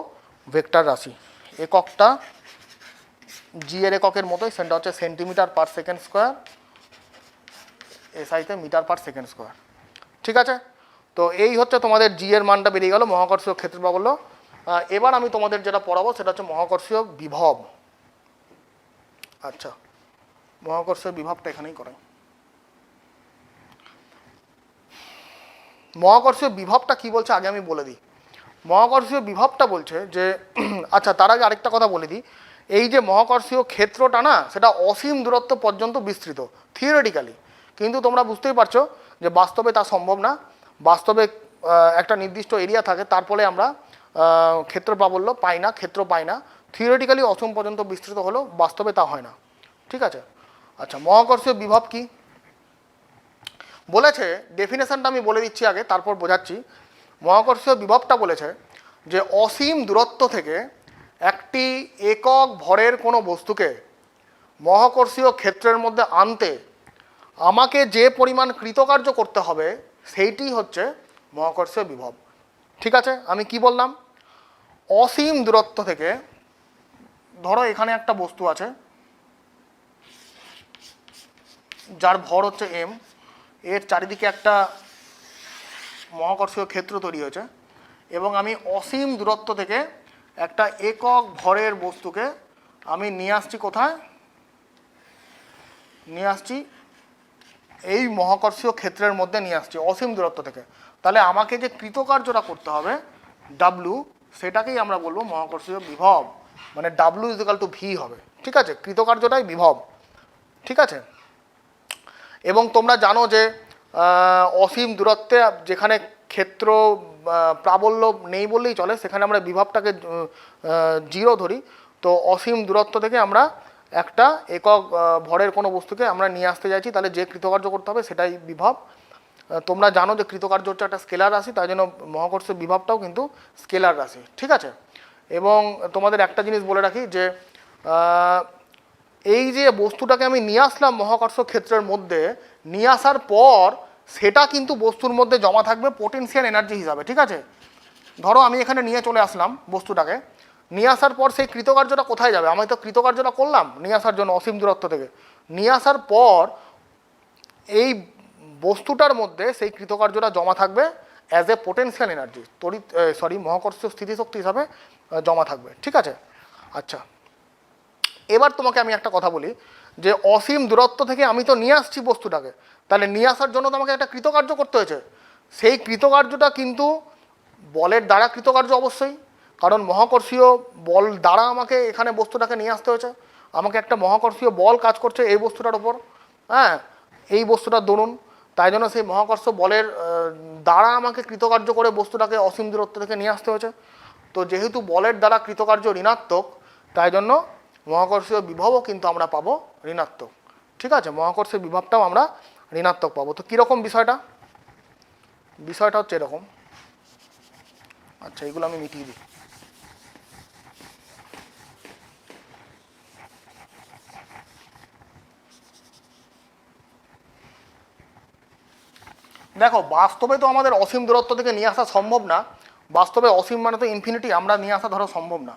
ভেক্টর রাশি। এককটা জি এর এককের মতোই, সেটা হচ্ছে সেন্টিমিটার/সেকেন্ড স্কয়ার, এসআইতে মিটার/সেকেন্ড স্কয়ার, ঠিক আছে? তো এই হচ্ছে তোমাদের জি এর মানটা বেরিয়ে গেল মহাকর্ষীয় ক্ষেত্র প্রাবল্য। এবার আমি তোমাদের যেটা পড়াবো সেটা হচ্ছে মহাকর্ষীয় বিভব। আচ্ছা, মহাকর্ষীয় বিভবটা এখানেই করাই। মহাকর্ষীয় বিভবটা কি বলছে আগে আমি বলে দিই। মহাকর্ষীয় বিভবটা বলছে যে আচ্ছা, তার আগে আরেকটা কথা বলে দিই। এই যে মহাকর্ষীয় ক্ষেত্রটা না, সেটা অসীম দূরত্ব পর্যন্ত বিস্তৃত থিওরিটিক্যালি, কিন্তু তোমরা বুঝতেই পারছো যে বাস্তবে তা সম্ভব না। বাস্তবে একটা নির্দিষ্ট এরিয়া থাকে, তারপরে আমরা ক্ষেত্র প্রাবল্য পাই না, ক্ষেত্র পাই না, থিওরিটিক্যালি অসীম পর্যন্ত বিস্তৃত হলেও বাস্তবে তা হয় না। ঠিক আছে। আচ্ছা, মহাকর্ষীয় বিভব কি বলেছে, ডেফিনেশনটা আমি বলে দিচ্ছি আগে, তারপর বোঝাচ্ছি। মহাকর্ষীয় বিভবটা বলেছে যে অসীম দূরত্ব থেকে একটি একক ভরের কোনো বস্তুকে মহাকর্ষীয় ক্ষেত্রের মধ্যে আনতে আমাকে যে পরিমাণ কৃতকার্য করতে হবে সেইটি হচ্ছে মহাকর্ষীয় বিভব। ঠিক আছে, আমি কি বললাম, অসীম দূরত্ব থেকে, ধরো এখানে একটা বস্তু আছে যার ভর হচ্ছে এম, এর চারিদিকে একটা মহাকর্ষীয় ক্ষেত্র তৈরি হয়েছে, এবং আমি অসীম দূরত্ব থেকে একটা একক ভরের বস্তুকে আমি নিয়ে আসছি কোথায়, নিয়ে আসছি এই মহাকর্ষীয় ক্ষেত্রের মধ্যে নিয়ে আসছি অসীম দূরত্ব থেকে। তাহলে আমাকে যে কৃতকার্যটা করতে হবে ডাব্লু, সেটাকেই আমরা বলবো মহাকর্ষীয় বিভব, মানে W is equal two V হবে। ঠিক আছে, কৃতকার্যটাই বিভব। ঠিক আছে, এবং তোমরা জানো যে অসীম দূরত্বে যেখানে ক্ষেত্র প্রাবল্য নেই বললেই চলে, সেখানে আমরা বিভবটাকে 0 ধরি। তো অসীম দূরত্ব থেকে আমরা একটা একক ভরের কোনো বস্তুকে আমরা নিয়ে আসতে চাইছি, তাহলে যে কৃতকার্য করতে হবে সেটাই বিভব। তোমরা জানো যে কৃতকার্য হচ্ছে একটা স্কেলার রাশি, তাই জন্য মহাকর্ষীয় বিভবটাও কিন্তু স্কেলার রাশি। ঠিক আছে, এবং তোমাদের একটা জিনিস বলে রাখি যে এই যে বস্তুটাকে আমি নিয়ে আসলাম মহাকর্ষ ক্ষেত্রের মধ্যে, নিয়ে আসার পর সেটা কিন্তু বস্তুর মধ্যে জমা থাকবে পোটেনশিয়াল এনার্জি হিসাবে। ঠিক আছে, ধরো আমি এখানে নিয়ে চলে আসলাম বস্তুটাকে, নিয়ে আসার পর সেই কৃতকার্যটা কোথায় যাবে, আমি তো কৃতকার্যটা করলাম নিয়ে আসার জন্য অসীম দূরত্ব থেকে, নিয়ে আসার পর এই বস্তুটার মধ্যে সেই কৃতকার্যটা জমা থাকবে অ্যাজ এ পোটেনশিয়াল এনার্জি, মহাকর্ষীয় স্থিতিশক্তি হিসাবে জমা থাকবে। ঠিক আছে। আচ্ছা, এবার তোমাকে আমি একটা কথা বলি যে অসীম দূরত্ব থেকে আমি তো নিয়ে আসছি বস্তুটাকে, তাহলে নিয়ে আসার জন্য তো আমাকে একটা কৃতকার্য করতে হয়েছে। সেই কৃতকার্যটা কিন্তু বলের দ্বারা কৃতকার্য অবশ্যই, কারণ মহাকর্ষীয় বল দ্বারা আমাকে এখানে বস্তুটাকে নিয়ে আসতে হয়েছে। আমাকে একটা মহাকর্ষীয় বল কাজ করছে এই বস্তুটার ওপর, হ্যাঁ, এই বস্তুটার দরুন, তাই জন্য সেই মহাকর্ষ বলের দ্বারা আমাকে কৃতকার্য করে বস্তুটাকে অসীম দূরত্ব থেকে নিয়ে আসতে হয়েছে। তো যেহেতু বলের দ্বারা কৃতকার্য ঋণাত্মক, তাই জন্য মহাকর্ষীয় বিভবও কিন্তু আমরা পাবো ঋণাত্মক। ঠিক আছে, মহাকর্ষীয় বিভবটাও আমরা ঋণাত্মক পাবো। তো কীরকম বিষয়টা, বিষয়টা হচ্ছে এরকম। আচ্ছা, এগুলো আমি মিটিয়ে দিই। দেখো, বাস্তবে তো আমাদের অসীম দূরত্ব থেকে নিয়ে আসা সম্ভব না, বাস্তবে অসীম মানে তো ইনফিনিটি, আমরা নিয়ে আসা ধরো সম্ভব না।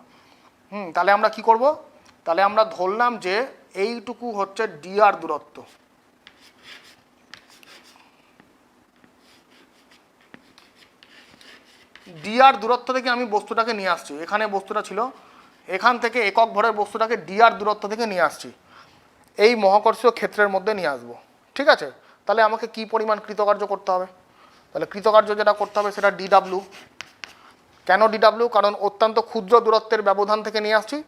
তাহলে আমরা কি করব, তাহলে আমরা ধরলাম যে এইটুকু হচ্ছে ডিআর দূরত্ব, ডিআর দূরত্ব থেকে আমি বস্তুটাকে নিয়ে আসছি, এখানে বস্তুটা ছিল, এখান থেকে একক ভরের বস্তুটাকে ডিআর দূরত্ব থেকে নিয়ে আসছি, এই মহাকর্ষীয় ক্ষেত্রের মধ্যে নিয়ে আসবো। ঠিক আছে, তাহলে আমাকে কি পরিমাণ কৃতকার্য করতে হবে, তাহলে কৃতকার্য যেটা করতে হবে সেটা ডিডাব্লিউ। কেন ডিডাব্লিউ, কারণ অত্যন্ত ক্ষুদ্র দূরত্বের ব্যবধান থেকে নিয়ে আসছি,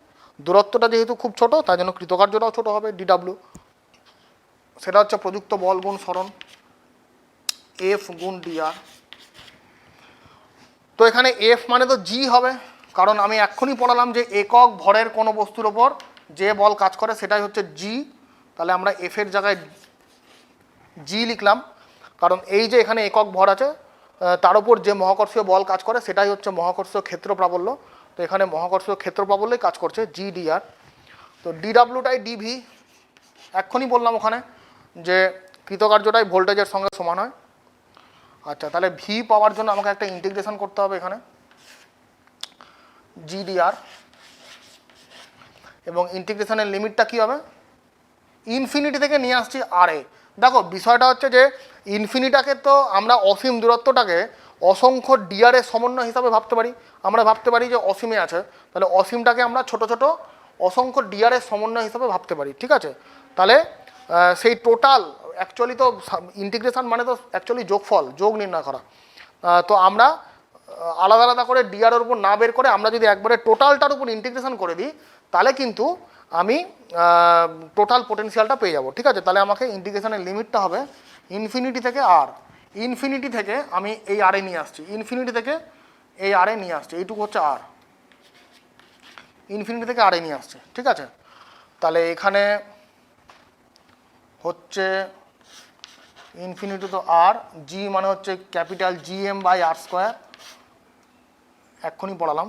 দূরত্বটা যেহেতু খুব ছোট তাই জন্য কৃতকার্যটাও ছোট হবে, ডিডাব্লিউ। সেটা হচ্ছে প্রযুক্ত বল গুণ সরণ, এফ গুণ ডিআর। তো এখানে এফ মানে তো জি হবে, কারণ আমি এক্ষুনি পড়ালাম যে একক ভরের কোনো বস্তুর ওপর যে বল কাজ করে সেটাই হচ্ছে জি। তাহলে আমরা এফের জায়গায় জি লিখলাম, কারণ এই যে এখানে একক ভর আছে তার উপর যে মহাকর্ষীয় বল কাজ করে সেটাই হচ্ছে মহাকর্ষীয় ক্ষেত্র প্রাবল্য। তো এখানে মহাকর্ষীয় ক্ষেত্র প্রাবল্যই কাজ করছে, জি ডিআর। তো ডিডাব্লিউটাই ডিভি, এক্ষুনি বললাম ওখানে যে কৃতকার্যটাই ভোল্টেজের সঙ্গে সমান হয়। আচ্ছা, তাহলে ভি পাওয়ার জন্য আমাকে একটা ইন্টিগ্রেশন করতে হবে এখানে, জিডিআর, এবং ইন্টিগ্রেশনের লিমিটটা কী হবে, ইনফিনিটি থেকে নিয়ে আসছি আর এ। দেখো বিষয়টা হচ্ছে যে ইনফিনিটাকে তো আমরা অসীম দূরত্বটাকে অসংখ্য ডিআরের সমন্বয় হিসাবে ভাবতে পারি, আমরা ভাবতে পারি যে অসীমে আছে, তাহলে অসীমটাকে আমরা ছোট ছোট অসংখ্য ডিআরের সমন্বয় হিসাবে ভাবতে পারি। ঠিক আছে, তাহলে সেই টোটাল অ্যাকচুয়ালি তো ইন্টিগ্রেশন মানে তো অ্যাকচুয়ালি যোগফল, যোগ নির্ণয় করা। তো আমরা আলাদা আলাদা করে ডিআরের উপর না বের করে আমরা যদি একবারে টোটালটার উপর ইন্টিগ্রেশন করে দিই তাহলে কিন্তু আমি টোটাল পোটেনশিয়ালটা পেয়ে যাব। ঠিক আছে, তাহলে আমাকে ইন্টিগ্রেশনের লিমিটটা হবে ইনফিনিটি থেকে আর, ইনফিনিটি থেকে আমি এই আরে নিয়ে আসছি, ইনফিনিটি থেকে এই আরে নিয়ে আসছে, এইটুকু হচ্ছে আর, ইনফিনিটি থেকে আরে নিয়ে আসছে, ঠিক আছে। তাহলে এখানে হচ্ছে ইনফিনিটি তো আর, জি মানে হচ্ছে capital G M by R square, এক্ষুনি পড়ালাম,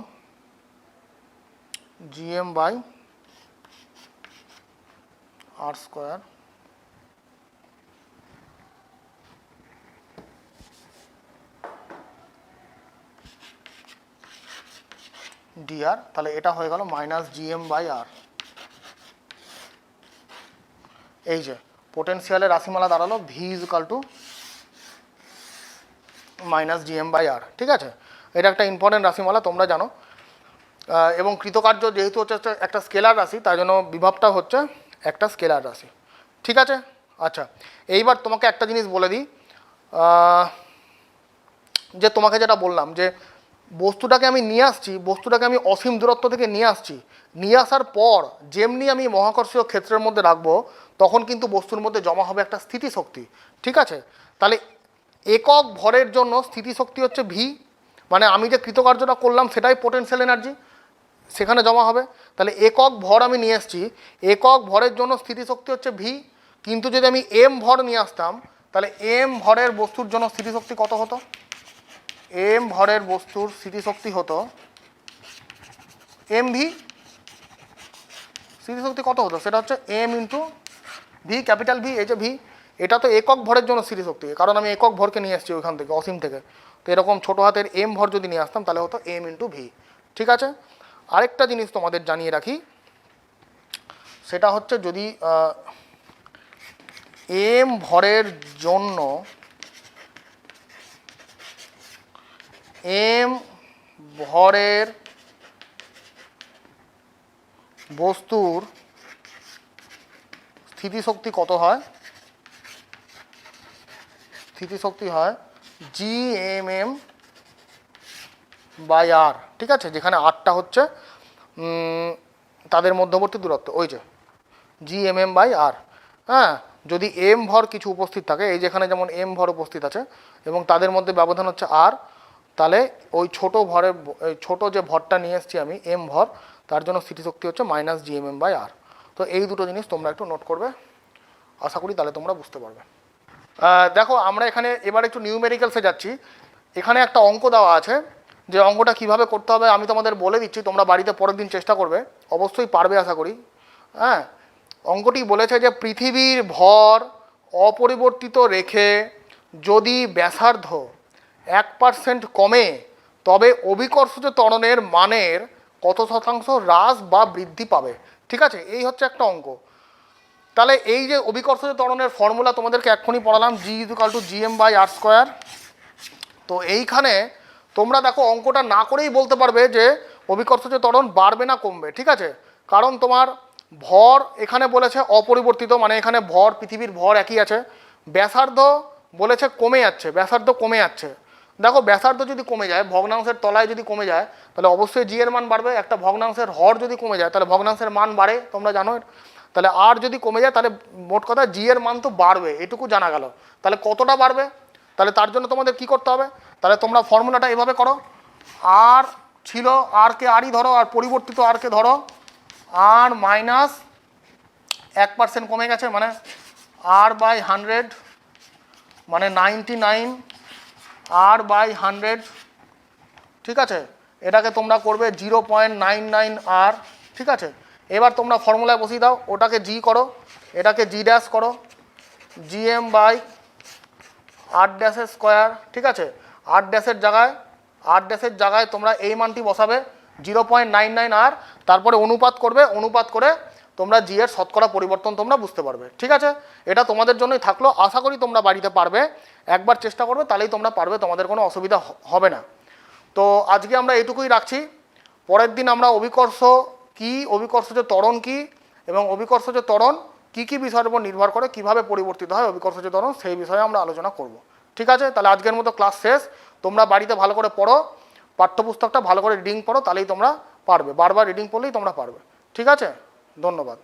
G M by R square dr. তাহলে এটা হয়ে গেল minus G M by R. এই যে পোটেনশিয়ালের রাশিমালা দাঁড়ালো V is equal to minus G M by R, ঠিক আছে। এটা একটা ইম্পর্টেন্ট রাশিমালা, তোমরা জানো। এবং কৃতকার্য যেহেতু হচ্ছে একটা স্কেলার রাশি, তাই জন্য বিভবটা হচ্ছে একটা স্কেলার রাশি, ঠিক আছে। আচ্ছা, এইবার তোমাকে একটা জিনিস বলে দিই, যে তোমাকে যেটা বললাম যে বস্তুটাকে আমি নিয়ে আসছি, বস্তুটাকে আমি অসীম দূরত্ব থেকে নিয়ে আসছি, নিয়ে আসার পর যেমনি আমি মহাকর্ষীয় ক্ষেত্রের মধ্যে রাখবো, তখন কিন্তু বস্তুর মধ্যে জমা হবে একটা স্থিতিশক্তি, ঠিক আছে। তাহলে একক ভরের জন্য স্থিতিশক্তি হচ্ছে ভি, মানে আমি যে কৃতকার্যটা করলাম সেটাই পোটেনশিয়াল এনার্জি সেখানে জমা হবে। তাহলে একক ভর আমি নিয়ে এসেছি, একক ভরের জন্য স্থিতিশক্তি হচ্ছে ভি, কিন্তু যদি আমি এম ভর নিয়ে আসতাম, তাহলে এম ভরের বস্তুর জন্য স্থিতিশক্তি কত হতো? এম ভরের বস্তুর স্থিতিশক্তি হতো এম ভি। স্থিতিশক্তি কত হতো? সেটা হচ্ছে M into V, capital V, এই যে ভি, এটা তো একক ভরের জন্য স্থিতিশক্তি, কারণ আমি একক ভরকে নিয়ে এসেছি ওইখান থেকে, অসীম থেকে। তো এরকম ছোটো হাতের এম ভর যদি নিয়ে আসতাম তাহলে হতো এম ইন্টু ভি, ঠিক আছে। আরেকটা জিনিস তোমাদের জানিয়ে রাখি, সেটা হচ্ছে যদি এম ভরের জন্য এম ভরের বস্তুর স্থিতিশক্তি কত হয়? স্থিতিশক্তি হয় জি এম এম বাই আর, ঠিক আছে, যেখানে আরটা হচ্ছে তাদের মধ্যবর্তী দূরত্ব, ওই যে জি এম এম বাই আর। হ্যাঁ, যদি এম ভর কিছু উপস্থিত থাকে, এই যেখানে যেমন এম ভর উপস্থিত আছে এবং তাদের মধ্যে ব্যবধান হচ্ছে আর, তাহলে ওই ছোটো ভরের, ছোটো যে ভরটা নিয়ে এসেছি আমি এম ভর, তার জন্য স্থিতিশক্তি হচ্ছে minus G M M by R. তো এই দুটো জিনিস তোমরা একটু নোট করবে, আশা করি তাহলে তোমরা বুঝতে পারবে। দেখো আমরা এখানে এবার একটু নিউমেরিক্যালসে যাচ্ছি। এখানে একটা অঙ্ক দেওয়া আছে, যে অঙ্কটা কিভাবে করতে হবে আমি তোমাদের বলে দিচ্ছি, তোমরা বাড়িতে পরের দিন চেষ্টা করবে, অবশ্যই পারবে আশা করি। হ্যাঁ, অঙ্কটি বলেছে যে পৃথিবীর ভর অপরিবর্তিত রেখে যদি ব্যাসার্ধ 1% কমে, তবে অভিকর্ষজ ত্বরণের মানের কত শতাংশ হ্রাস বা বৃদ্ধি পাবে, ঠিক আছে। এই হচ্ছে একটা অঙ্ক। তাহলে এই যে অভিকর্ষজ ত্বরণের ফর্মুলা তোমাদেরকে এক্ষুনি পড়ালাম, G equal to G M by R square. তো এইখানে তোমরা দেখো অঙ্কটা না করেই বলতে পারবে যে অভিকর্ষজ ত্বরণ বাড়বে না কমবে, ঠিক আছে। কারণ তোমার ভর এখানে বলেছে অপরিবর্তিত, মানে এখানে ভর, পৃথিবীর ভর একই আছে। ব্যাসার্ধ বলেছে কমে যাচ্ছে, ব্যাসার্ধ কমে যাচ্ছে। দেখো ব্যাসার্ধ যদি কমে যায়, ভগ্নাংশের তলায় যদি কমে যায়, তাহলে অবশ্যই জি এর মান বাড়বে। একটা ভগ্নাংশের হর যদি কমে যায় তাহলে ভগ্নাংশের মান বাড়ে, তোমরা জানো। তাহলে আর যদি কমে যায় তাহলে মোট কথা জি এর মান তো বাড়বে, এটুকু জানা গেল। তাহলে কতটা বাড়বে? তাহলে তার জন্য তোমাদের কি করতে হবে? তাহলে তোমরা ফর্মুলাটা এভাবে করো, আর ছিল আরকে আরই ধরো, আর পরিবর্তিত আরকে ধরো আর মাইনাস 1% কমে গেছে, মানে আর বাই 100, মানে 99 আর বাই 100, ঠিক আছে। এটাকে তোমরা করবে 0.99 আর, ঠিক আছে। এবার তোমরা ফর্মুলায় বসিয়ে দাও, ওটাকে জি করো, এটাকে জি ড্যাশ করো, জি এম বাই আর ড্যাশের স্কোয়ার, ঠিক আছে। আর ড্যাশের জায়গায় তোমরা এই মানটি বসাবে 0.99 আর, তারপরে অনুপাত করবে, অনুপাত করে তোমরা জি এর শতকরা পরিবর্তন তোমরা বুঝতে পারবে, ঠিক আছে। এটা তোমাদের জন্যই থাকলো, আশা করি তোমরা বাড়িতে পারবে, একবার চেষ্টা করবে তাহলেই তোমরা পারবে, তোমাদের কোনো অসুবিধা হবে না। তো আজকে আমরা এইটুকুই রাখছি। পরের দিন আমরা অভিকর্ষ কী, অভিকর্ষজ ত্বরণ কী এবং অভিকর্ষজ ত্বরণ কী কী বিষয়ের উপর নির্ভর করে, কীভাবে পরিবর্তিত হয় অভিকর্ষজ ত্বরণ, সেই বিষয়ে আমরা আলোচনা করব, ঠিক আছে। তাহলে আজকের মতো ক্লাস শেষ। তোমরা বাড়িতে ভালো করে পড়ো, পাঠ্যপুস্তকটা ভালো করে রিডিং পড়ো, তাহলেই তোমরা পারবে, বারবার রিডিং পড়লেই তোমরা পারবে, ঠিক আছে। ধন্যবাদ।